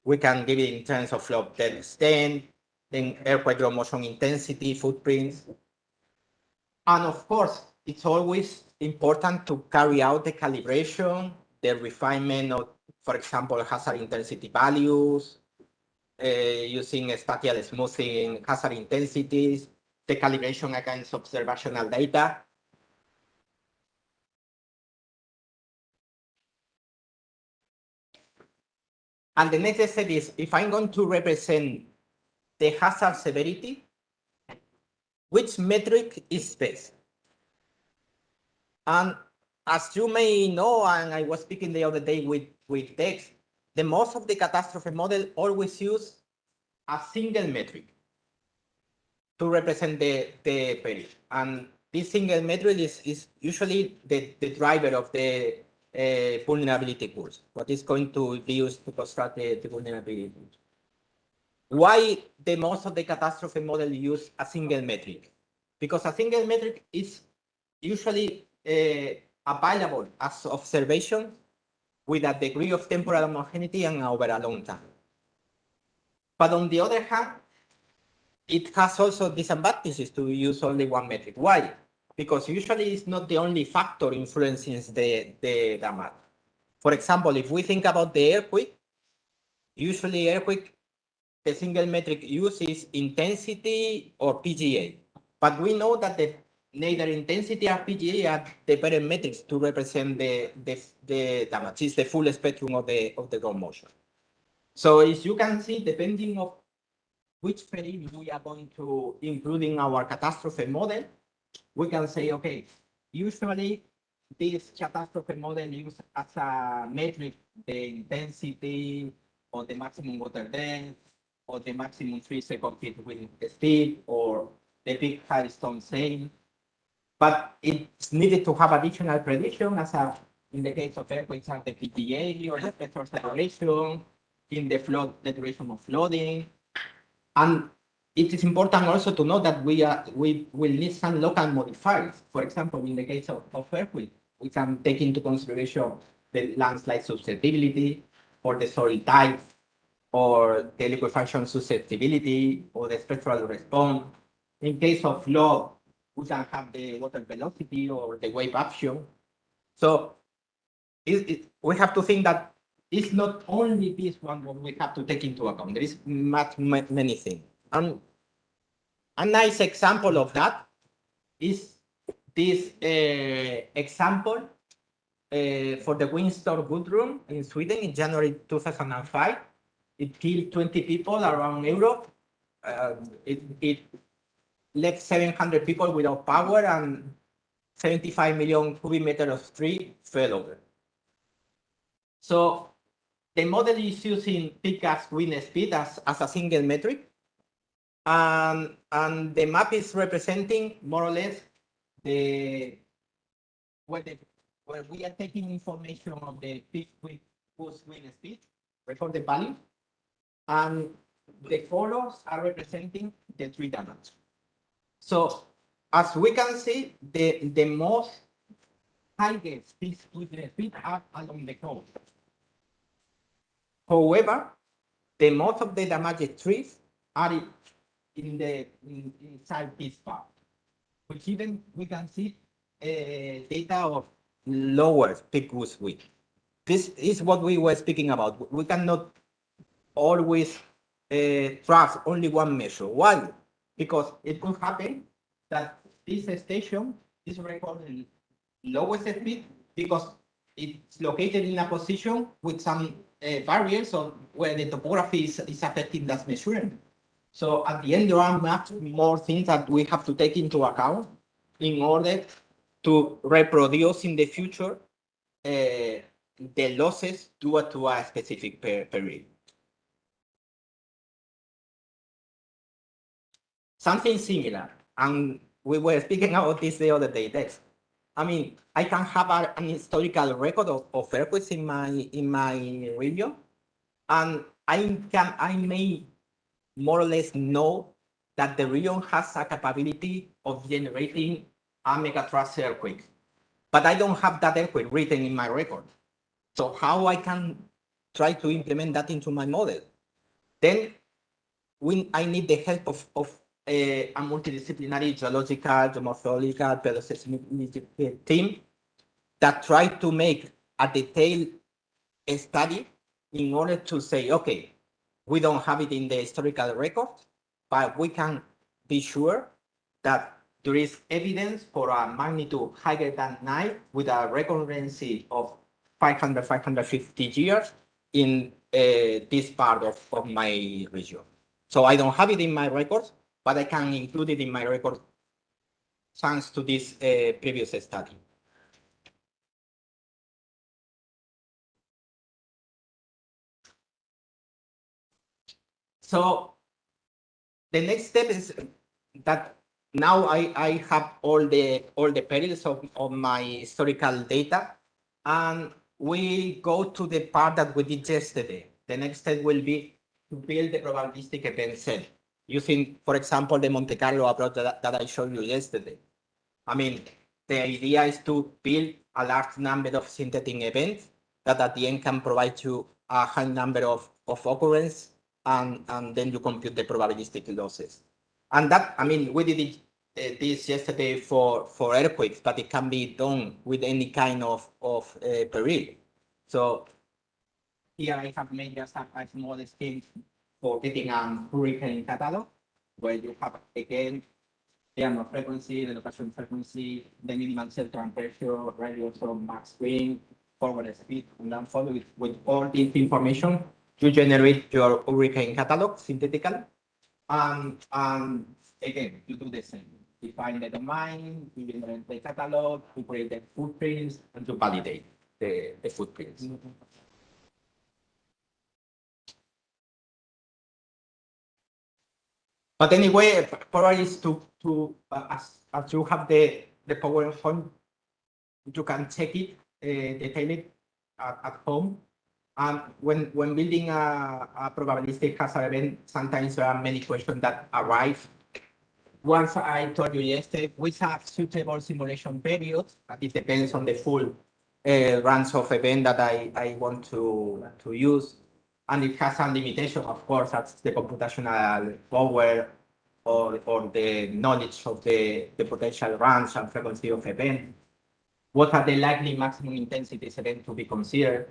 We can give it in terms of flow depth extent, then earthquake ground motion intensity, footprints. And of course, it's always important to carry out the calibration, the refinement of, for example, hazard intensity values, using spatial smoothing hazard intensities, the calibration against observational data. And the next step is, if I'm going to represent the hazard severity, which metric is best? And as you may know, and I was speaking the other day with Dex, the most of the catastrophe model always use a single metric to represent the peril. And this single metric is usually the driver of the vulnerability curve, what is going to be used to construct the vulnerability curve. Why the most of the catastrophe model use a single metric? Because a single metric is usually available as observation with a degree of temporal homogeneity and over a long time. But on the other hand, it has also disadvantages to use only one metric. Why? Because usually it's not the only factor influencing the damage. For example, if we think about the earthquake, usually earthquake, the single metric used is intensity or PGA. But we know that neither intensity or PGA are the better metrics to represent the damage. It's the full spectrum of the ground motion. So as you can see, depending on which peril we are going to include in our catastrophe model, we can say, okay, usually this catastrophe model uses as a metric the intensity or the maximum water depth or the maximum 3-second feet wind speed or the big hailstone sail. But it's needed to have additional prediction as in the case of earthquakes and the PTA or the vector separation, in the flood, the duration of flooding. And it is important also to know that we will need some local modifiers. For example, in the case of earthquake, we can take into consideration the landslide susceptibility or the soil type or the liquefaction susceptibility or the spectral response. In case of flood, we can have the water velocity or the wave action. So we have to think that it's not only this one what we have to take into account. There is many things. And a nice example of that is this example for the windstorm Gudrun in Sweden in January 2005. It killed 20 people around Europe. It left 700 people without power and 75 million cubic meters of tree fell over. So the model is using peak gas wind speed as a single metric. And the map is representing more or less where we are taking information of the peak gust wind speed, recorded value, and the colors are representing the tree damage. So as we can see, the most highest peak wind speed are along the coast. However, the most of the damaged trees are inside this part, Even we can see data of lower peak goose week. This is what we were speaking about. We cannot always trust only one measure. Why? Because it could happen that this station is recording lowest speed because it's located in a position with some barriers or where the topography is affecting that measurement. So at the end, there are much more things that we have to take into account in order to reproduce in the future the losses due to a specific period. Something similar, and we were speaking about this the other day. Dex. I mean, I can have an historical record of earthquakes in my region, and I may more or less know that the region has a capability of generating a megathrust earthquake, but I don't have that earthquake written in my record. So how I can try to implement that into my model? Then I need the help of a multidisciplinary geological, geomorphological, geoseismic team that try to make a detailed study in order to say, okay, we don't have it in the historical record, but we can be sure that there is evidence for a magnitude higher than 9 with a recurrency of 500, 550 years in this part of my region. So I don't have it in my records, but I can include it in my record thanks to this previous study. So the next step is that now I have all the periods of my historical data, and we go to the part that we did yesterday. The next step will be to build the probabilistic event set using, for example, the Monte Carlo approach that I showed you yesterday. I mean, the idea is to build a large number of synthetic events that at the end can provide you a high number of occurrences, and then you compute the probabilistic losses. And that, I mean, we did it, this yesterday for earthquakes, but it can be done with any kind of peril. So here I have made just a small scheme for getting a hurricane catalog, where you have, again, the annual frequency, the location frequency, the minimum shelter and pressure, radius of max wind, forward speed, and then follow with all this information, you generate your hurricane catalog synthetically. And again, you do the same. Define the domain, you generate the catalog, you create the footprints, and to validate the footprints. But anyway, probably is to as you have the PowerPoint, you can check it, detail it at home. And when building a probabilistic hazard event, sometimes there are many questions that arise. Once I told you yesterday, we have suitable simulation periods, but it depends on the full range of event that I want to use. And it has some limitation, of course, that's the computational power or the knowledge of the potential range and frequency of event. What are the likely maximum intensities event to be considered?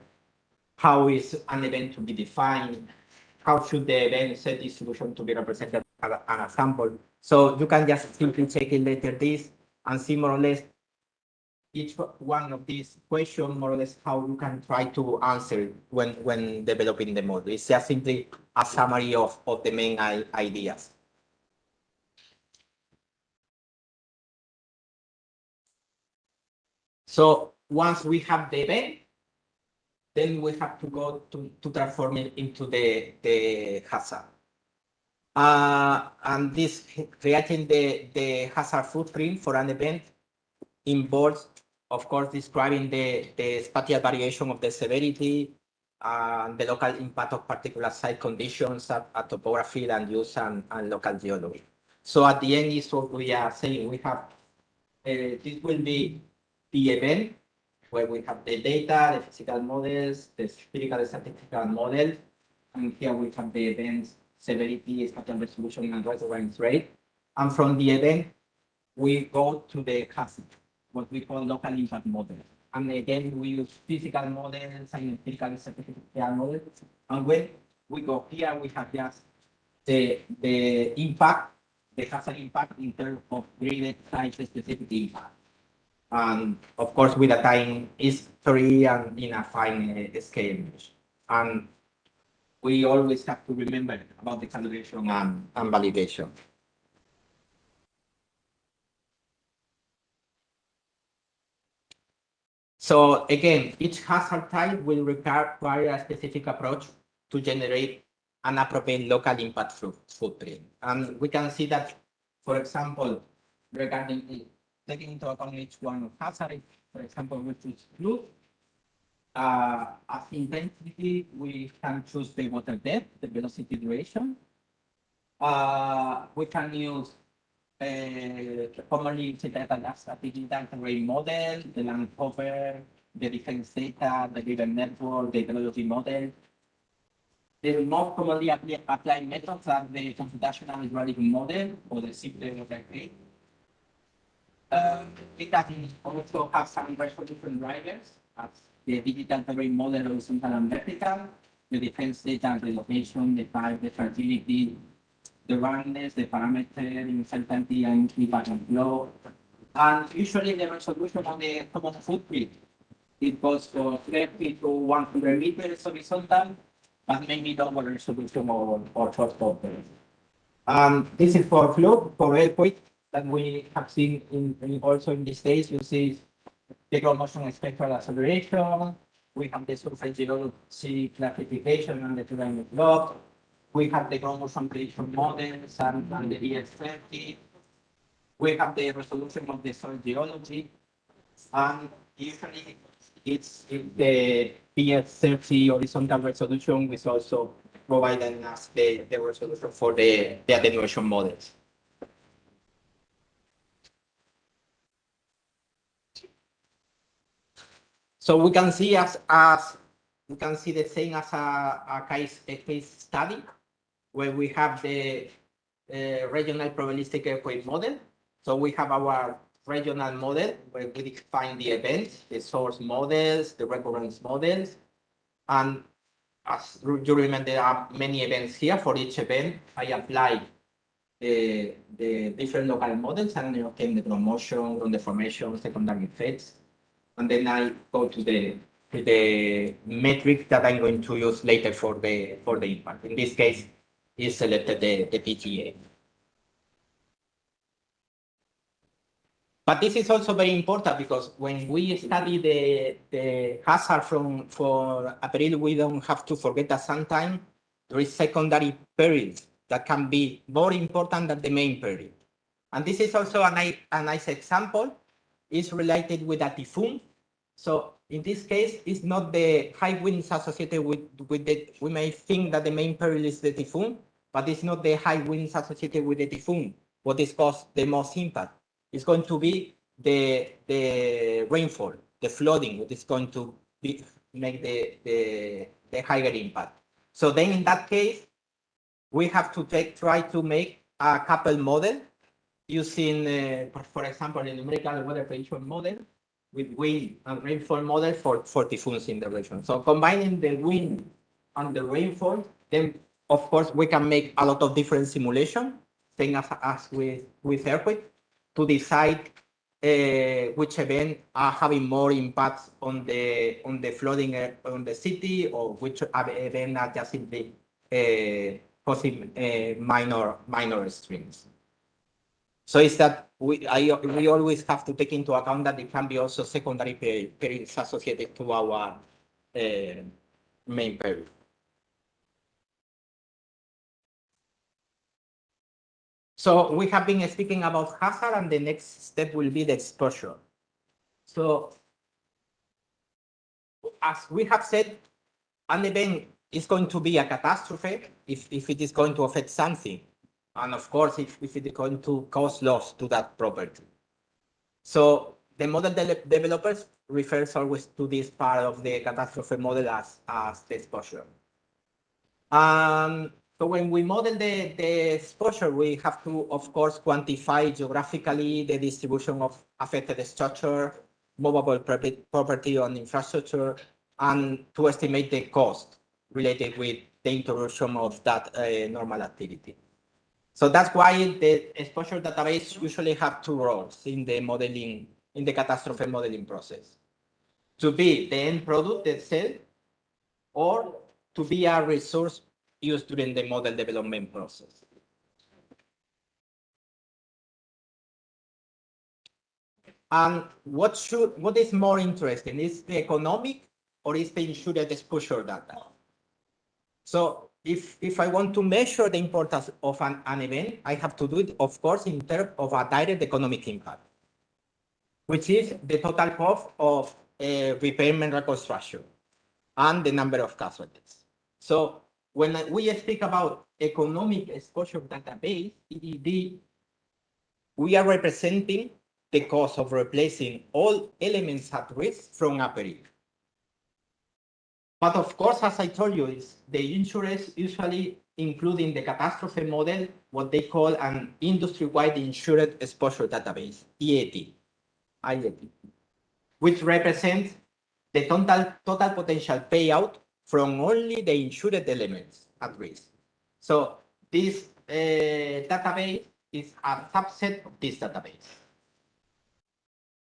How is an event to be defined? How should the event set distribution to be represented as an example? So you can just simply check it later this and see more or less each one of these questions, more or less how you can try to answer when developing the model. It's just simply a summary of the main ideas. So once we have the event, then we have to go to transform it into the hazard. And this creating the hazard footprint for an event involves, of course, describing the spatial variation of the severity, the local impact of particular site conditions at topography, land use, and local geology. So at the end is what we are saying. We have, this will be the event where we have the data, the physical models, the empirical statistical model, and here we have the events, severity, spatial resolution, and reference rate. And from the event, we go to the hazard, what we call local impact model. And again, we use physical models and empirical statistical models. And when we go here, we have just the impact, the hazard impact in terms of graded site-specific impact. And of course, with a time history and in a fine scale. And we always have to remember about the calibration and validation. So again, each hazard type will require a specific approach to generate an appropriate local impact footprint. And we can see that, for example, regarding taking into account each one of hazard, for example, we choose blue. As intensity, we can choose the water depth, the velocity duration. We can use commonly considered as a digital terrain model, the land cover, the defense data, the given network, the hydrology model. The most commonly applied methods are the computational hydraulic model or the simple water grid. It can also have some resolution drivers as the digital terrain model, horizontal and vertical, the defense data, the location, the type, the fragility, the roundness, the parameter, uncertainty, and impact and flow. And usually the resolution of the common footprint, it goes for 30 to 100 meters horizontal, but maybe lower resolution or short order. This is for flow, for earthquake, that we have seen also in this case, you see the ground motion spectral acceleration. We have the surface geology classification and the terrain block. We have the ground motion prediction models and the ES30. We have the resolution of the soil geology. And usually it's the PS30 horizontal resolution, which also providing us the resolution for the attenuation models. So we can see we can see the same as a case study where we have the regional probabilistic earthquake model. So we have our regional model where we define the events, the source models, the recurrence models. And as you remember, there are many events here. For each event, I apply the different local models and obtain the promotion, ground deformation, secondary effects. And then I go to the metric that I'm going to use later for the impact. In this case, is selected the PTA. But this is also very important because when we study the hazard for a peril, we don't have to forget that sometimes there is secondary perils that can be more important than the main peril. And this is also a nice example. It's related with a typhoon. So in this case, it's not the high winds associated with the, we may think that the main peril is the typhoon, but it's not the high winds associated with the typhoon. What is caused the most impact? It's going to be the rainfall, the flooding, what is going to make the higher impact. So then in that case, we have to try to make a couple model using, for example, a numerical weather prediction model with wind and rainfall model for typhoons in the region. So combining the wind and the rainfall, then of course we can make a lot of different simulation, same as with earthquake, to decide which event are having more impacts on the flooding on the city, or which event are just simply causing minor streams. So it's that we always have to take into account that it can be also secondary perils associated to our main peril. So we have been speaking about hazard, and the next step will be the exposure. So as we have said, an event is going to be a catastrophe if it is going to affect something. And of course, if it is going to cause loss to that property. So the model developers refers always to this part of the catastrophe model as the exposure. For So when we model the exposure, we have to, of course, quantify geographically the distribution of affected structure, movable property on infrastructure, and to estimate the cost related with the introduction of that normal activity. So that's why the exposure database usually have two roles in the modeling, in the catastrophe modeling process. To be the end product itself, or to be a resource used during the model development process. And what is more interesting? Is the economic or is the insured exposure data? So if I want to measure the importance of an event, I have to do it, of course, in terms of a direct economic impact, which is the total cost of repairment reconstruction and the number of casualties. So when we speak about economic exposure database, EED, we are representing the cost of replacing all elements at risk from a peril. But of course, as I told you, it's the insurance usually including the catastrophe model, what they call an industry-wide insured exposure database, IET, which represents the total potential payout from only the insured elements at risk. So this database is a subset of this database.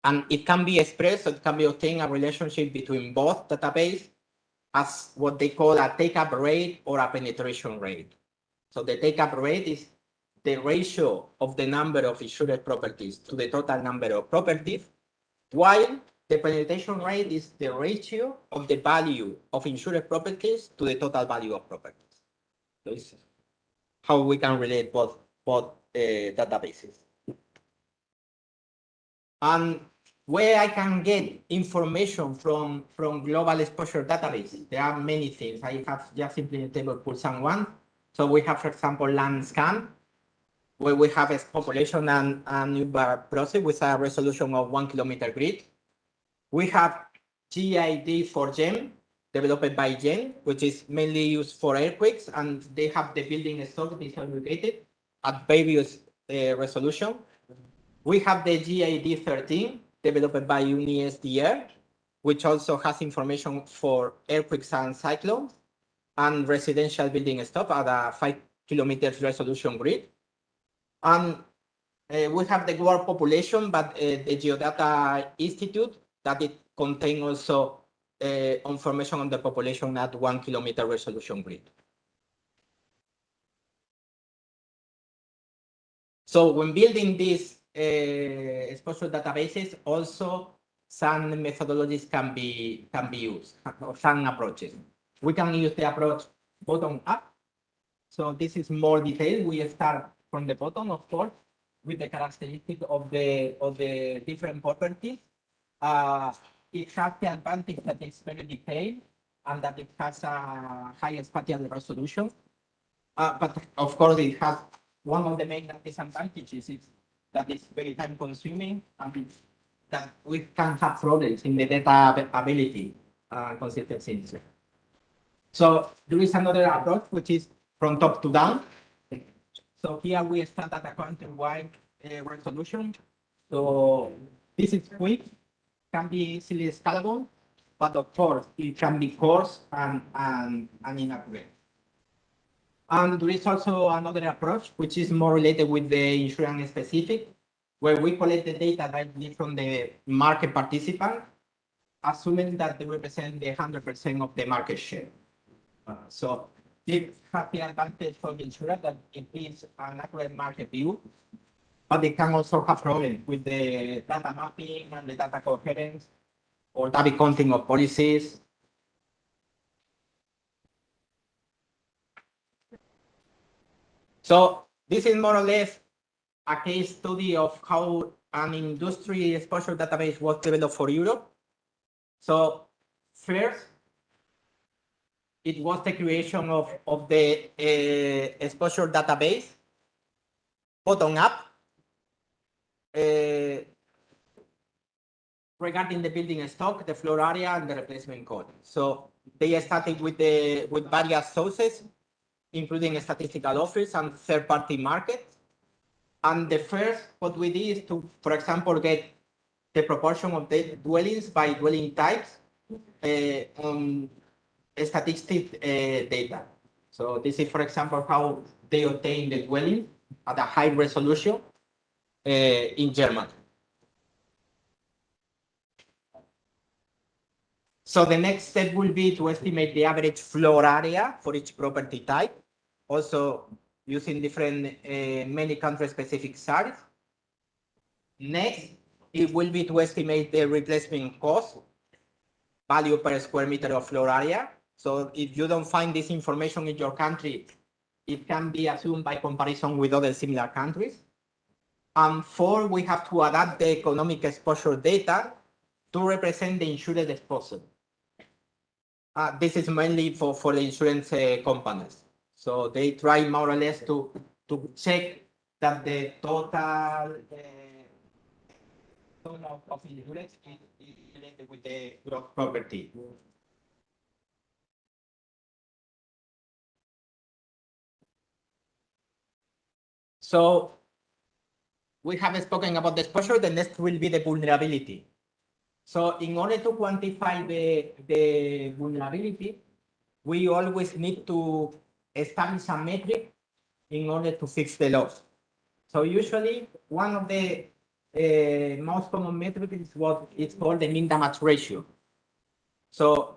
And it can be expressed, it can be obtained a relationship between both databases as what they call a take-up rate or a penetration rate. So the take-up rate is the ratio of the number of insured properties to the total number of properties, while the penetration rate is the ratio of the value of insured properties to the total value of properties. So it's how we can relate both databases. And where I can get information from global exposure database, there are many things. I have just simply in the table put some one. So we have, for example, land scan, where we have a population and urban process with a resolution of 1 kilometer grid. We have GID for GEM, developed by GEM, which is mainly used for earthquakes, and they have the building stock disaggregated at various resolution. We have the GID 13, developed by UniSDR, which also has information for earthquakes and cyclones, and residential building stock at a 5 kilometers resolution grid. And we have the world population, but the Geodata Institute, that it contains also information on the population at 1 kilometer resolution grid. So when building these exposure databases, also some methodologies can be used, or some approaches. We can use the approach bottom up. So this is more detailed. We start from the bottom, of course, with the characteristics of the different properties. It has the advantage that it's very detailed and that it has a high spatial resolution. But of course, it has one of the main disadvantages is that it's very time consuming and that we can have problems in the data availability consistency. So there is another approach which is from top to down. So here we start at a country-wide resolution. So this is quick, can be easily scalable, but of course it can be coarse and inaccurate. And there is also another approach, which is more related with the insurance specific, where we collect the data directly from the market participant, assuming that they represent the 100% of the market share. So it has the advantage for the insurer that it is an accurate market view, but it can also have problems with the data mapping and the data coherence or data counting of policies. So this is more or less a case study of how an industry exposure database was developed for Europe. So first, it was the creation of the exposure database, bottom up, regarding the building stock, the floor area, and the replacement code. So they started with various sources. including statistical office and third-party markets. And the first, what we did is to, for example, get the proportion of the dwellings by dwelling types on statistic data. So this is, for example, how they obtain the dwelling at a high resolution in Germany. So the next step will be to estimate the average floor area for each property type, also using different many country-specific sites. Next, it will be to estimate the replacement cost, value per square meter of floor area. So if you don't find this information in your country, it can be assumed by comparison with other similar countries. And four, we have to adapt the economic exposure data to represent the insured exposure. This is mainly for the insurance companies. So they try more or less to check that the total of insurance is related with the gross property. So we have spoken about the exposure. The next will be the vulnerability. So in order to quantify the vulnerability, we always need to establish a metric in order to fix the loss. So usually one of the most common metrics is what is called the mean damage ratio. So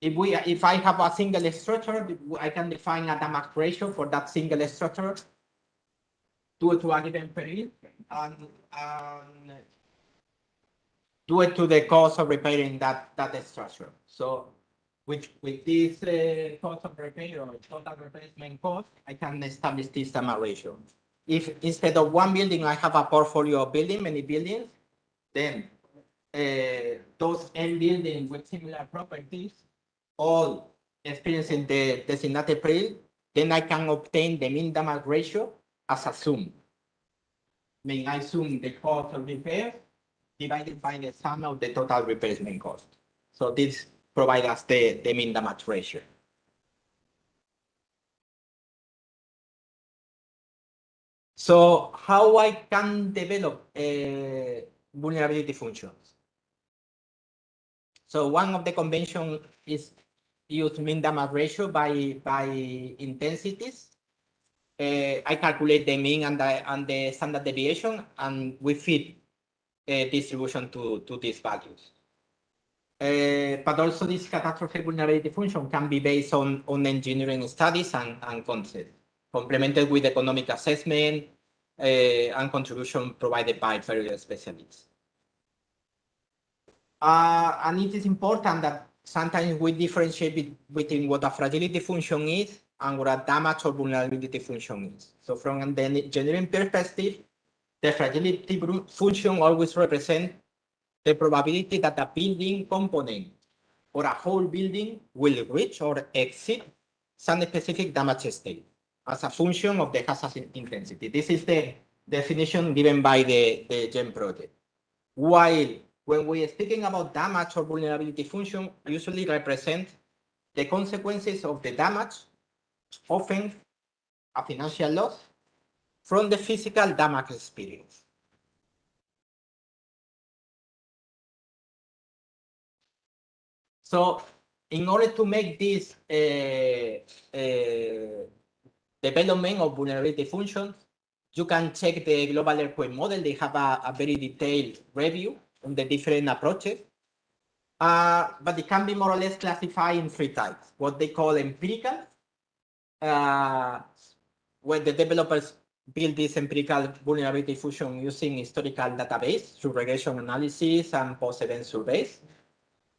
if I have a single structure, I can define a damage ratio for that single structure to a given period and do it to the cost of repairing that structure. So with this cost of repair or total replacement cost, I can establish this damage ratio. If instead of one building, I have a portfolio of many buildings, then those n buildings with similar properties, all experiencing the designated peril, then I can obtain the mean damage ratio as a sum. I mean, I assume the cost of repair divided by the sum of the total replacement cost. So this provides us the mean damage ratio. So how I can develop vulnerability functions? So one of the conventions is use mean damage ratio by intensities. I calculate the mean and the standard deviation, and we fit a distribution to these values. But also this catastrophe vulnerability function can be based on engineering studies and concepts, complemented with economic assessment and contribution provided by various specialists. And it is important that sometimes we differentiate between what a fragility function is and what a damage or vulnerability function is. So from the engineering perspective, the fragility function always represents the probability that a building component or a whole building will reach or exceed some specific damage state as a function of the hazard intensity. This is the definition given by the GEM project. While when we are speaking about damage or vulnerability function, usually represent the consequences of the damage, often a financial loss, from the physical damage experience. So in order to make this development of vulnerability functions, you can check the global earthquake model. They have a very detailed review on the different approaches. But it can be more or less classified in three types. What they call empirical, where the developers build this empirical vulnerability function using historical database through regression analysis and post-event surveys.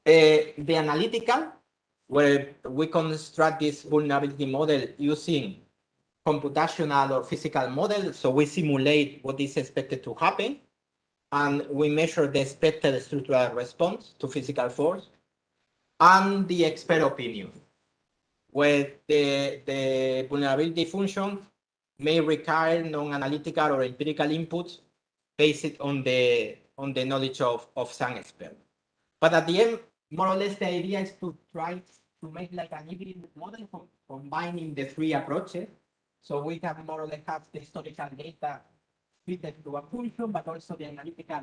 The analytical, where we construct this vulnerability model using computational or physical models. So we simulate what is expected to happen, and we measure the expected structural response to physical force. And the expert opinion, where the vulnerability function may require non-analytical or empirical inputs based on the knowledge of some expert. But at the end, more or less, the idea is to try to make like an hybrid model combining the three approaches. So we can more or less have the historical data fitted to a function, but also the analytical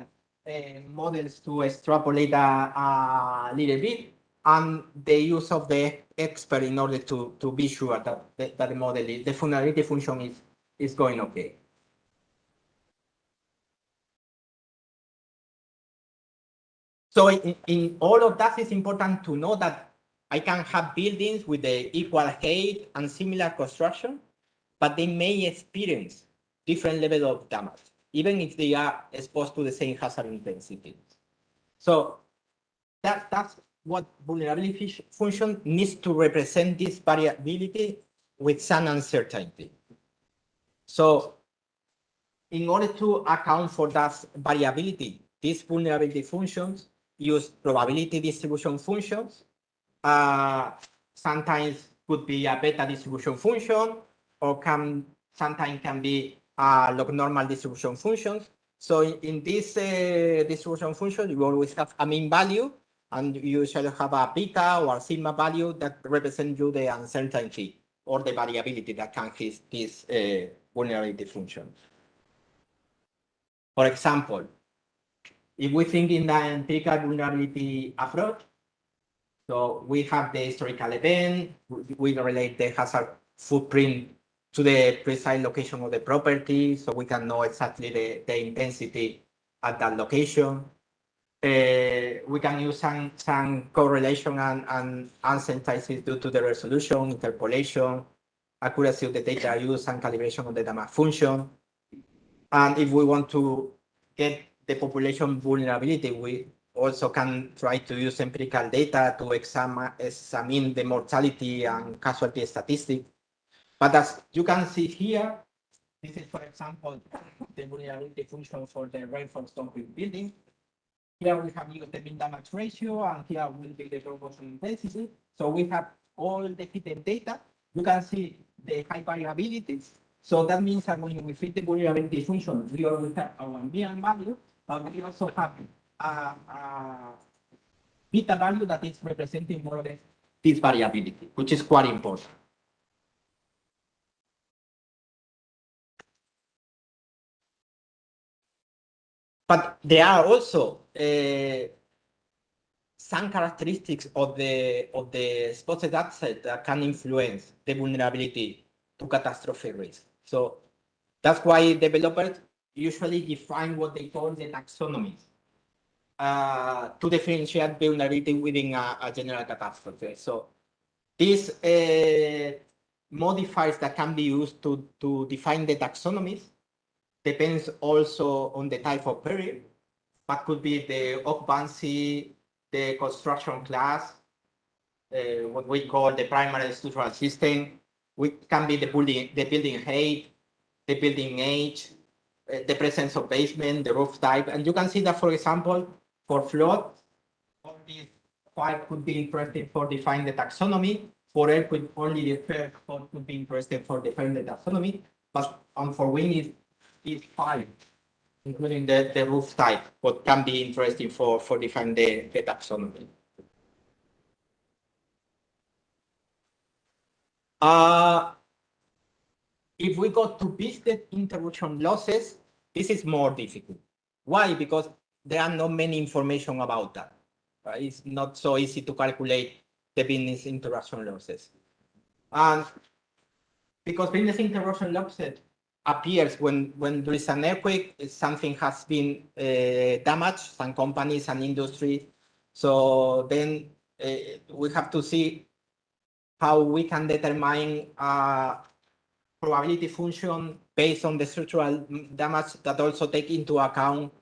models to extrapolate a little bit, and the use of the expert in order to be sure that the model, the functionality function is going okay. So in all of that, it's important to know that I can have buildings with the equal height and similar construction, but they may experience different level of damage, even if they are exposed to the same hazard intensity. So that's what vulnerability function needs to represent, this variability with some uncertainty. So in order to account for that variability, these vulnerability functions use probability distribution functions. Sometimes could be a beta distribution function, or sometimes can be log normal distribution functions. So in this distribution function, you always have a mean value, and you shall have a beta or a sigma value that represent you the uncertainty or the variability that can hit this vulnerability function. For example, if we think in the empirical vulnerability approach, so we have the historical event, we relate the hazard footprint to the precise location of the property, so we can know exactly the intensity at that location. We can use some correlation and uncertainties due to the resolution, interpolation, accuracy of the data used, and calibration of the damage function. And if we want to get the population vulnerability, we also can try to use empirical data to examine the mortality and casualty statistics. But as you can see here, this is, for example, the vulnerability function for the reinforced concrete building. Here we have used the mean damage ratio, and here will be the proportion intensity. So we have all the hidden data. You can see the high variabilities. So that means that when we fit the vulnerability function, we always have our mean value, but we also have a beta value that is representing more or less this variability, which is quite important. But there are also some characteristics of the spotted asset that can influence the vulnerability to catastrophe risk. So that's why developers usually define what they call the taxonomies to differentiate vulnerability within a general catastrophe. So these modifiers that can be used to define the taxonomies depends also on the type of peril, but could be the occupancy, the construction class, what we call the primary structural system, which can be the building height, the building age, the presence of basement, the roof type. And you can see that, for example, for flood, all these five could be interesting for defining the taxonomy. For earthquake, only the third could be interesting for defining the taxonomy. But for wind, it's five, including the roof type, what can be interesting for defining the taxonomy. If we go to business interruption losses, this is more difficult. Why? Because there are not many information about that. It's not so easy to calculate the business interruption losses. And because business interruption losses appears when there is an earthquake, something has been damaged, some companies and industry. So then we have to see how we can determine probability function based on the structural damage that also take into account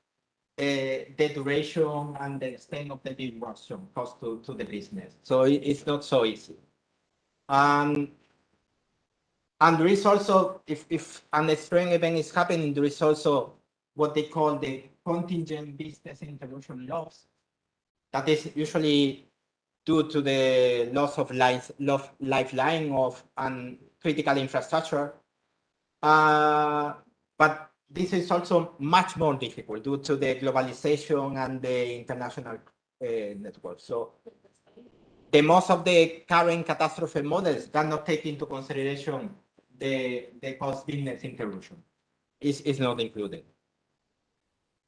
the duration and the extent of the disruption cost to the business. So it's not so easy. And there is also, if an extreme event is happening, there is also what they call the contingent business interruption loss. That is usually due to the loss of lifeline of critical infrastructure. But this is also much more difficult due to the globalization and the international network. So the most of the current catastrophe models cannot take into consideration the cause business interruption. Is not included.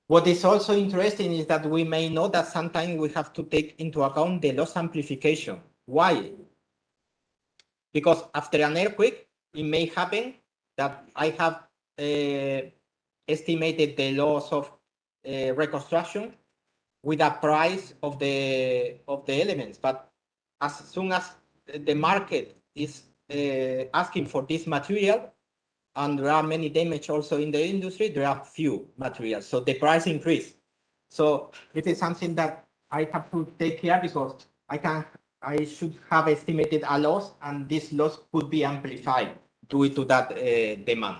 What is also interesting is that we may know that sometimes we have to take into account the loss amplification. Why? Because after an earthquake, it may happen that I have estimated the loss of reconstruction with a price of the elements, but as soon as the market is asking for this material, and there are many damage also in the industry, there are few materials, so the price increase. So it is something that I have to take care because I should have estimated a loss, and this loss could be amplified due to that demand.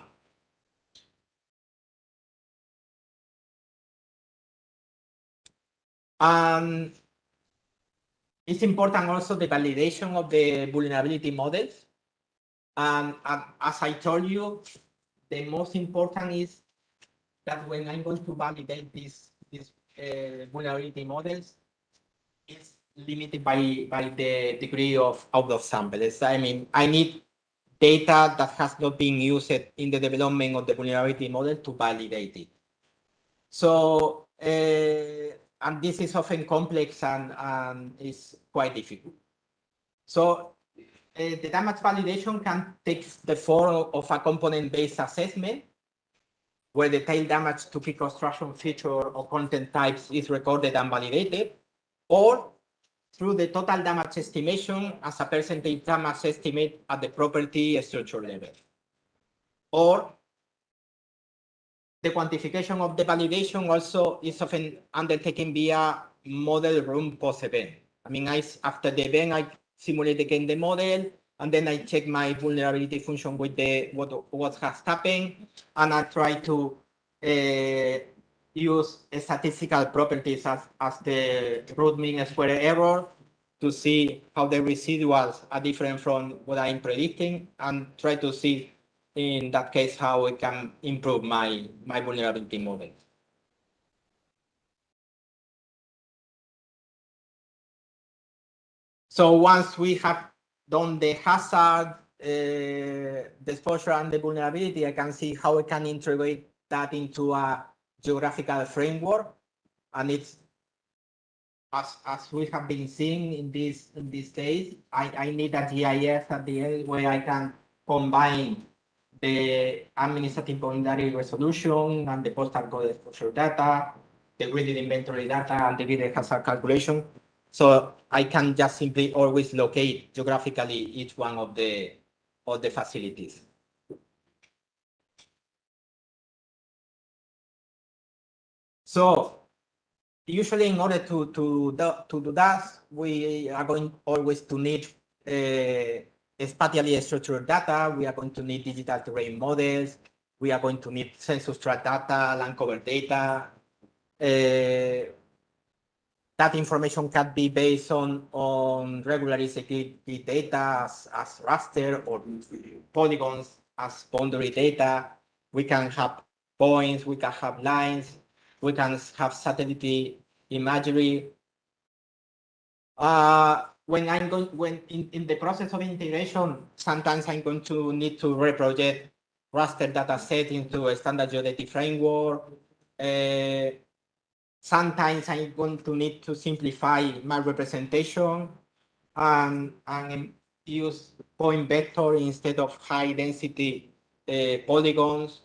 And it's important also the validation of the vulnerability models. And as I told you, the most important is that when I'm going to validate these vulnerability models, it's limited by the degree of out of samples. I mean, I need data that has not been used in the development of the vulnerability model to validate it. So, and this is often complex and is quite difficult. So, the damage validation can take the form of a component-based assessment, where the tail damage to key construction feature or content types is recorded and validated, or through the total damage estimation as a percentage damage estimate at the property structure level. Or the quantification of the validation also is often undertaken via model run post-event. I mean, after the event, I simulate again the model, and then I check my vulnerability function with what has happened, and I try to use statistical properties as the root mean square error to see how the residuals are different from what I'm predicting, and try to see in that case how I can improve my vulnerability model. So once we have done the hazard, the exposure, and the vulnerability, I can see how I can integrate that into a geographical framework. And it's as we have been seeing in these days, I need a GIS at the end where I can combine the administrative boundary resolution and the postal code exposure data, the gridded inventory data, and the gridded hazard calculation. So I can just simply always locate geographically each one of the facilities. So usually, in order to do that, we are going always to need spatially structured data. We are going to need digital terrain models. We are going to need census tract data, land cover data. That information can be based on regularly executed data as raster, or polygons as boundary data. We can have points, we can have lines, we can have satellite imagery. When in the process of integration, sometimes I'm going to need to reproject raster data set into a standard geodetic framework. Sometimes I'm going to need to simplify my representation and use point vector instead of high density polygons.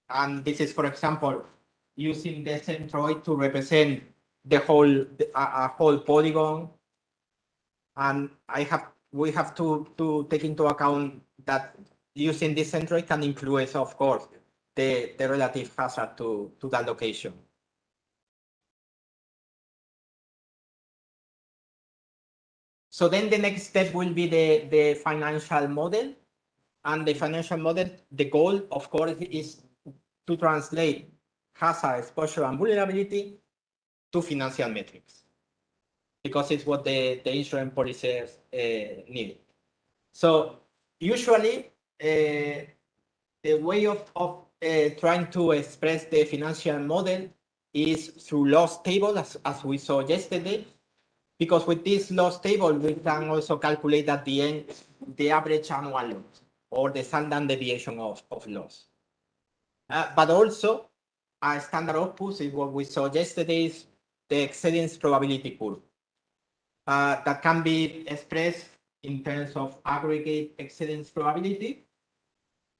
And this is, for example, using the centroid to represent the whole a whole polygon. And we have to take into account that using this centroid can influence, of course, the relative hazard to that location. So then the next step will be the financial model. And the financial model, the goal, of course, is to translate hazard, exposure, and vulnerability to financial metrics, because it's what the insurance policies need. So usually, the way of trying to express the financial model is through loss table, as we saw yesterday. because with this loss table, we can also calculate at the end the average annual loss or the standard deviation of loss. But also, a standard output is what we saw yesterday is the exceedance probability curve. That can be expressed in terms of aggregate exceedance probability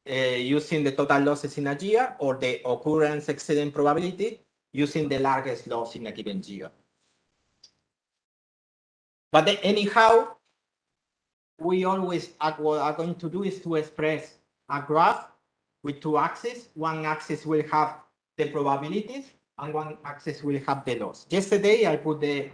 using the total losses in a year, or the occurrence exceedance probability using the largest loss in a given year. But anyhow, we always what are going to do is to express a graph with two axes. One axis will have the probabilities and one axis will have the loss. Yesterday, I put the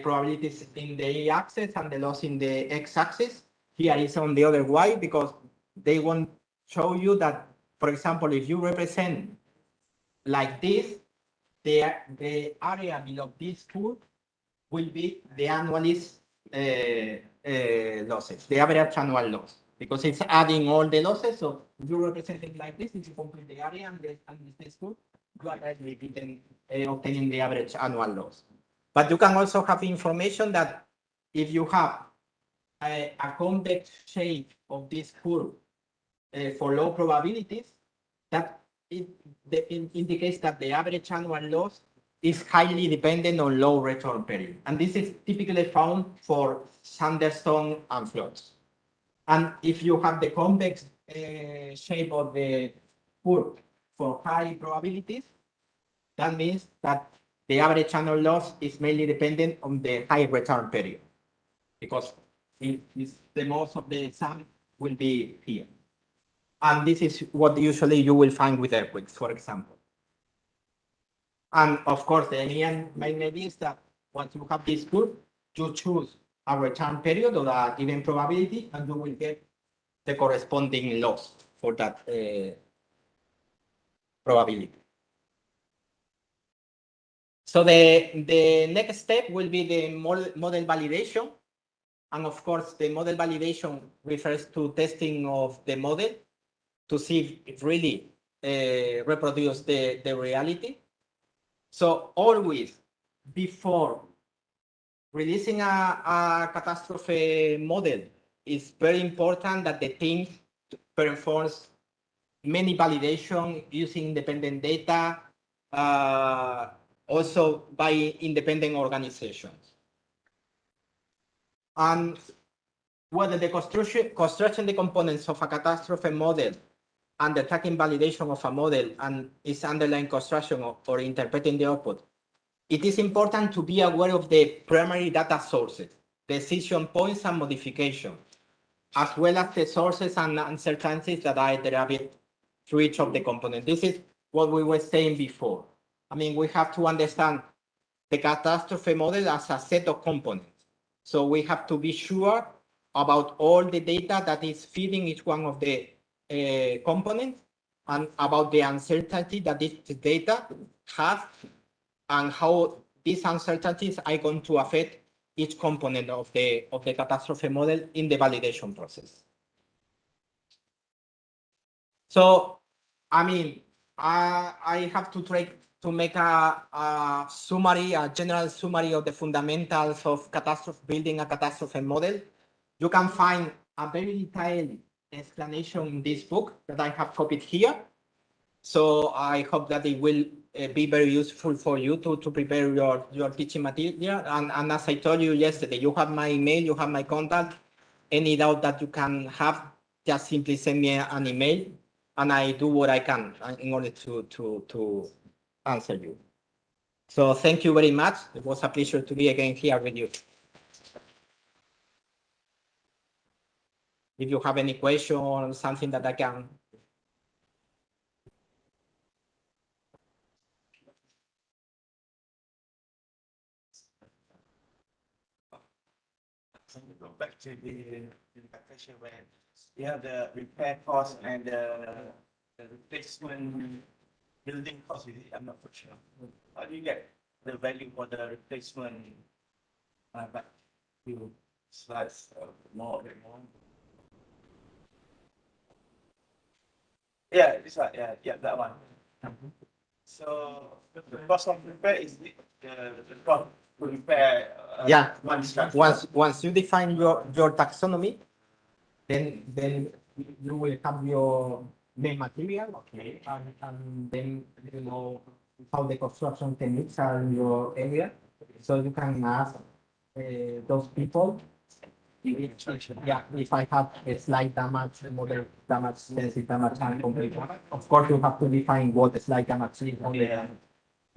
probabilities in the y-axis and the loss in the x-axis. Here is on the other y, because they want to show you that, for example, if you represent like this, the area below this curve will be the annualized losses, the average annual loss, because it's adding all the losses. So if you represent it like this, if you complete the area and this curve, you are actually obtaining the average annual loss. But you can also have information that if you have a convex shape of this curve for low probabilities, that it indicates that the average annual loss is highly dependent on low return period. And this is typically found for sandstone and floods. And if you have the convex shape of the curve for high probabilities, that means that the average annual loss is mainly dependent on the high return period, because the most of the sum will be here. And this is what usually you will find with earthquakes, for example. And of course, the main idea is that once you have this curve, you choose a return period or a given probability, and you will get the corresponding loss for that probability. So the next step will be the model validation. And of course, the model validation refers to testing of the model to see if it really reproduces the reality. So always, before releasing a catastrophe model, it's very important that the team performs many validation using independent data, also by independent organizations. And whether the construction the components of a catastrophe model and the tracking validation of a model and its underlying construction or interpreting the output, it is important to be aware of the primary data sources, decision points and modification, as well as the sources and uncertainties that are derived through each of the components. This is what we were saying before. I mean, we have to understand the catastrophe model as a set of components. So we have to be sure about all the data that is feeding each one of the components, and about the uncertainty that this data has, and how these uncertainties are going to affect each component of the catastrophe model in the validation process. So, I mean, I have to try to make a summary, a general summary of the fundamentals of building a catastrophe model. You can find a very detailed explanation in this book that I have copied here. So I hope that it will be very useful for you to prepare your teaching material. And as I told you yesterday, you have my email, you have my contact. Any doubt that you can have, just simply send me an email, and I do what I can in order to answer you. So thank you very much. It was a pleasure to be again here with you. If you have any question or something that I can. Go back to the question where you have the repair cost and the replacement building cost. I'm not for sure. How do you get the value for the replacement? Back few slides more. Yeah, this one. Yeah, that one. So the cost of repair is the cost to repair. Yeah. One structure. Once you define your taxonomy, then you will have your main material, okay, and then you know how the construction techniques are in your area, so you can ask those people. If I have a slight damage, moderate damage, sensitive damage, and complete damage, of course you have to define what the slight damage is. Yeah.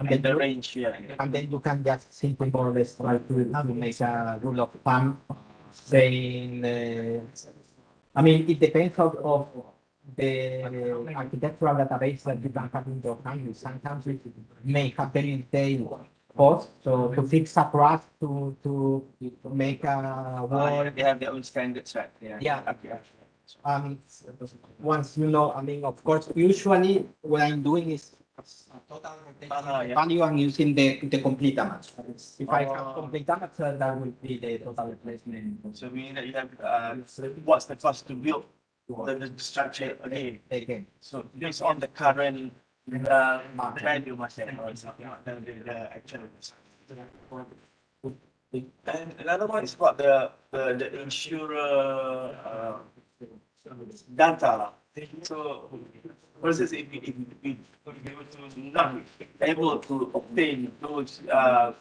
And And the then range, yeah. and then you can just simply more or less try to make a rule of thumb saying, I mean, it depends of the architectural database that you can have in your country. Sometimes it may have very detailed costs. So to fix a crack, to make a wall, They have their own standards, right? Yeah. Okay. um, once you know, I mean, of course, usually what I'm doing is total Yeah. value I'm using the complete damage. If I have Oh. complete damage, that would be the total replacement. So meaning that you have, what's the cost to build the structure again? Again. So based on the current value, must say, or something, not the actual. And another one is about the insurer data. So, for instance, if we were to not able to obtain those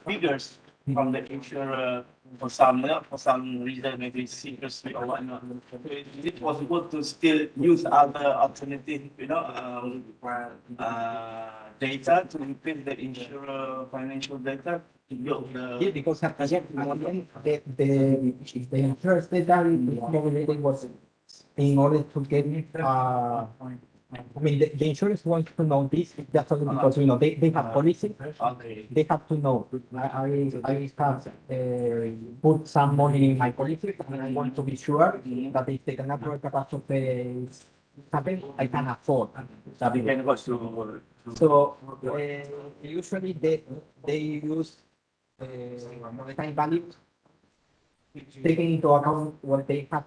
figures from the insurer for some reason, maybe secrecy or whatnot, is it possible to still use other alternative, data to replace the insurer financial data to build Yeah, the? because at the end, the interest data is was in order to get, I mean, the insurance wants to know this just only because, they have policy. Okay. They have to know. I have put some money in my policy, and I want to be sure that if the natural catastrophe happens, I can afford that. We can go to. So usually they use monetary value, taking into account what they have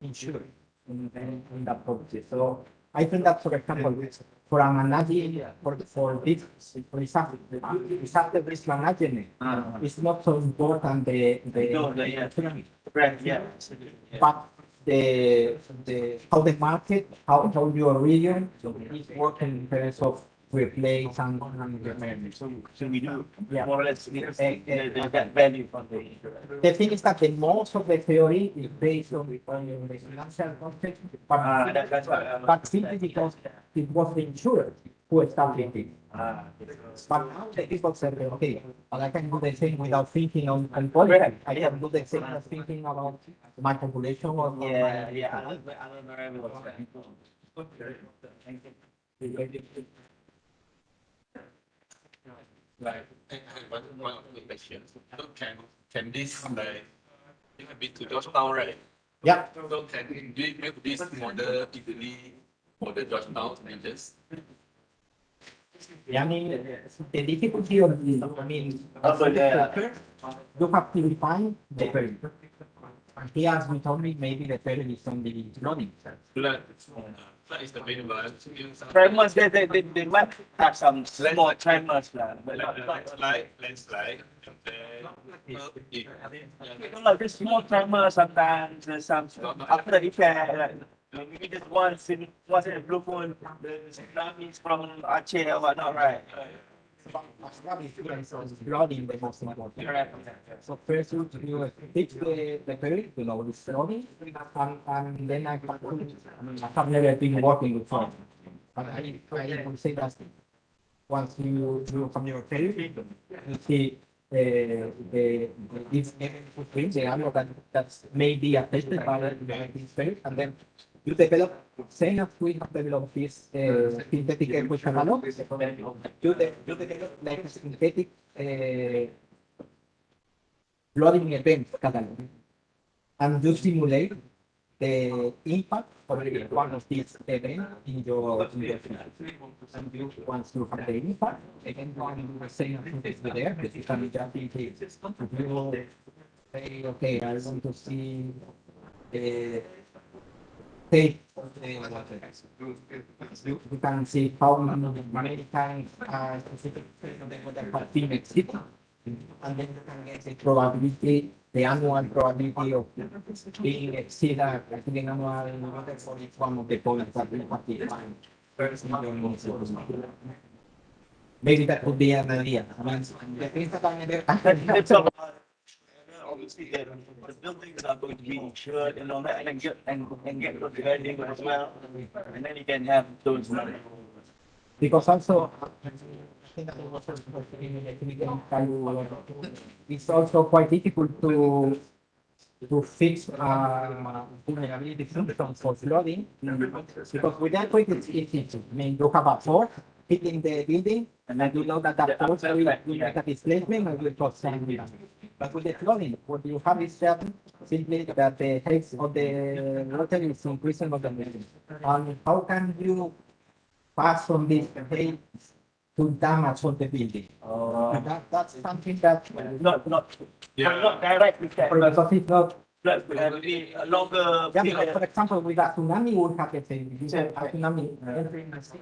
insured in that policy. So I think that, for example, for an analogy, for disaster risk management, it's not so important but how the market, how your region is working in terms of replace and repair. So we do Yeah. more or less that value from the insurance. The thing is that the most of the theory is based on the financial context, That's what. but simply because it was the insurer who established it. But now the people said, okay, but I can do the same without thinking on policy. I can do the same as thinking about my population or my. Other variables. Like, I have one quick question. So can this, like, you have been to Georgetown, right? Yeah. So can we build this model easily for the Georgetown regions? Yeah, I mean, the difficulty of this, I mean, you have to define the period. And here, as we told me, maybe the period is only running. That is the main one. Tremors, they might have some small tremors, but Landslide, and then like this small tremors sometimes there's some after effect, like maybe just once in a blue moon, the tsunamis from Aceh or whatnot, right? Flooding the most important. So first you fix the period, it's flooding, and then I have never been working with flooding. But I would say that once you from your period, you see this footprint, the area that's maybe affected by this period, and then you develop, same as we have developed this synthetic earthquake catalog, you develop like a synthetic flooding event catalog, and you simulate the impact of one of these events in your and you, once you have the impact, again you can do the same thing there, but you can just you will say, okay, I want to see the state of the water. You can see how many times specific that have been exceeded. And then you can get the probability, the annual probability of being exceeded, the annual water for each one of the points that we have defined. Maybe that could be an idea. I mean, the things that I never. Obviously, the buildings are going to be insured and all that, and get good grading as well. And then you can have those. Because also, I think that it's also quite difficult to fix vulnerability symptoms for flooding, because with that quick it's easy. I mean, you have a force hitting the building, and then you know that that force will make a displacement and will cause some damage. But with the flooding, what you have is just simply that the height of the water is increasing on the building. And how can you pass from this height to damage on the building? That's something that Not directly. because it's not. That would have to be a longer Yeah, because, period. for example, with a tsunami, we have the same. You have a tsunami entering the sea,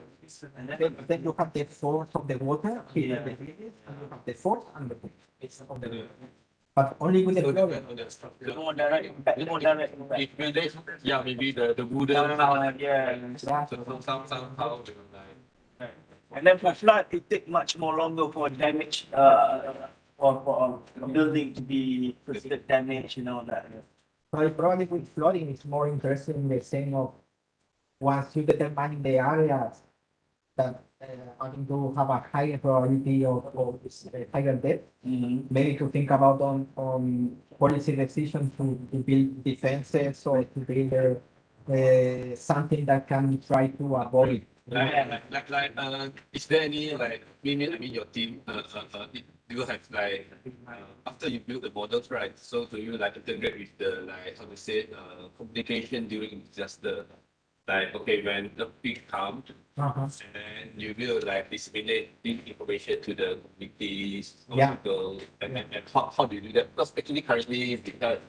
then you have the force of the water hitting the buildings, and you have the force and the weight of the water. But only with the flooding. The more direct impact, the more direct impact. If village, yeah, maybe the wooden. Yeah. Somehow, like. And then for flood, it take much more longer for damage, for a building to be damaged and all that. So probably with flooding, it's more interesting in the sense of once you determine the areas that are going to have a higher probability of higher depth, maybe to think about on policy decisions to build defenses or to build something that can try to avoid. Is there any like, I mean, your team, do you have like, after you build the models, right? So do you like integrate with the like, how to say, communication during disaster? Like, okay, when the peak comes, and then you will like disseminate this information to the communities, Yeah. people, and how do you do that? Because actually currently, because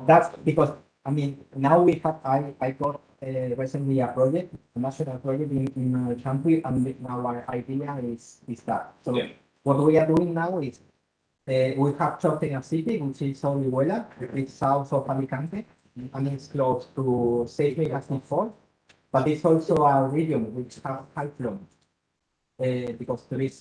That's because, I mean, now we have, I got recently a project, a national project in our country, and now our idea is that. So Yeah. what we are doing now is we have chosen a city, which is Orihuela, it's south of Alicante, and it's close to Save Legacy Falls, but it's also a region which has high flow, because there is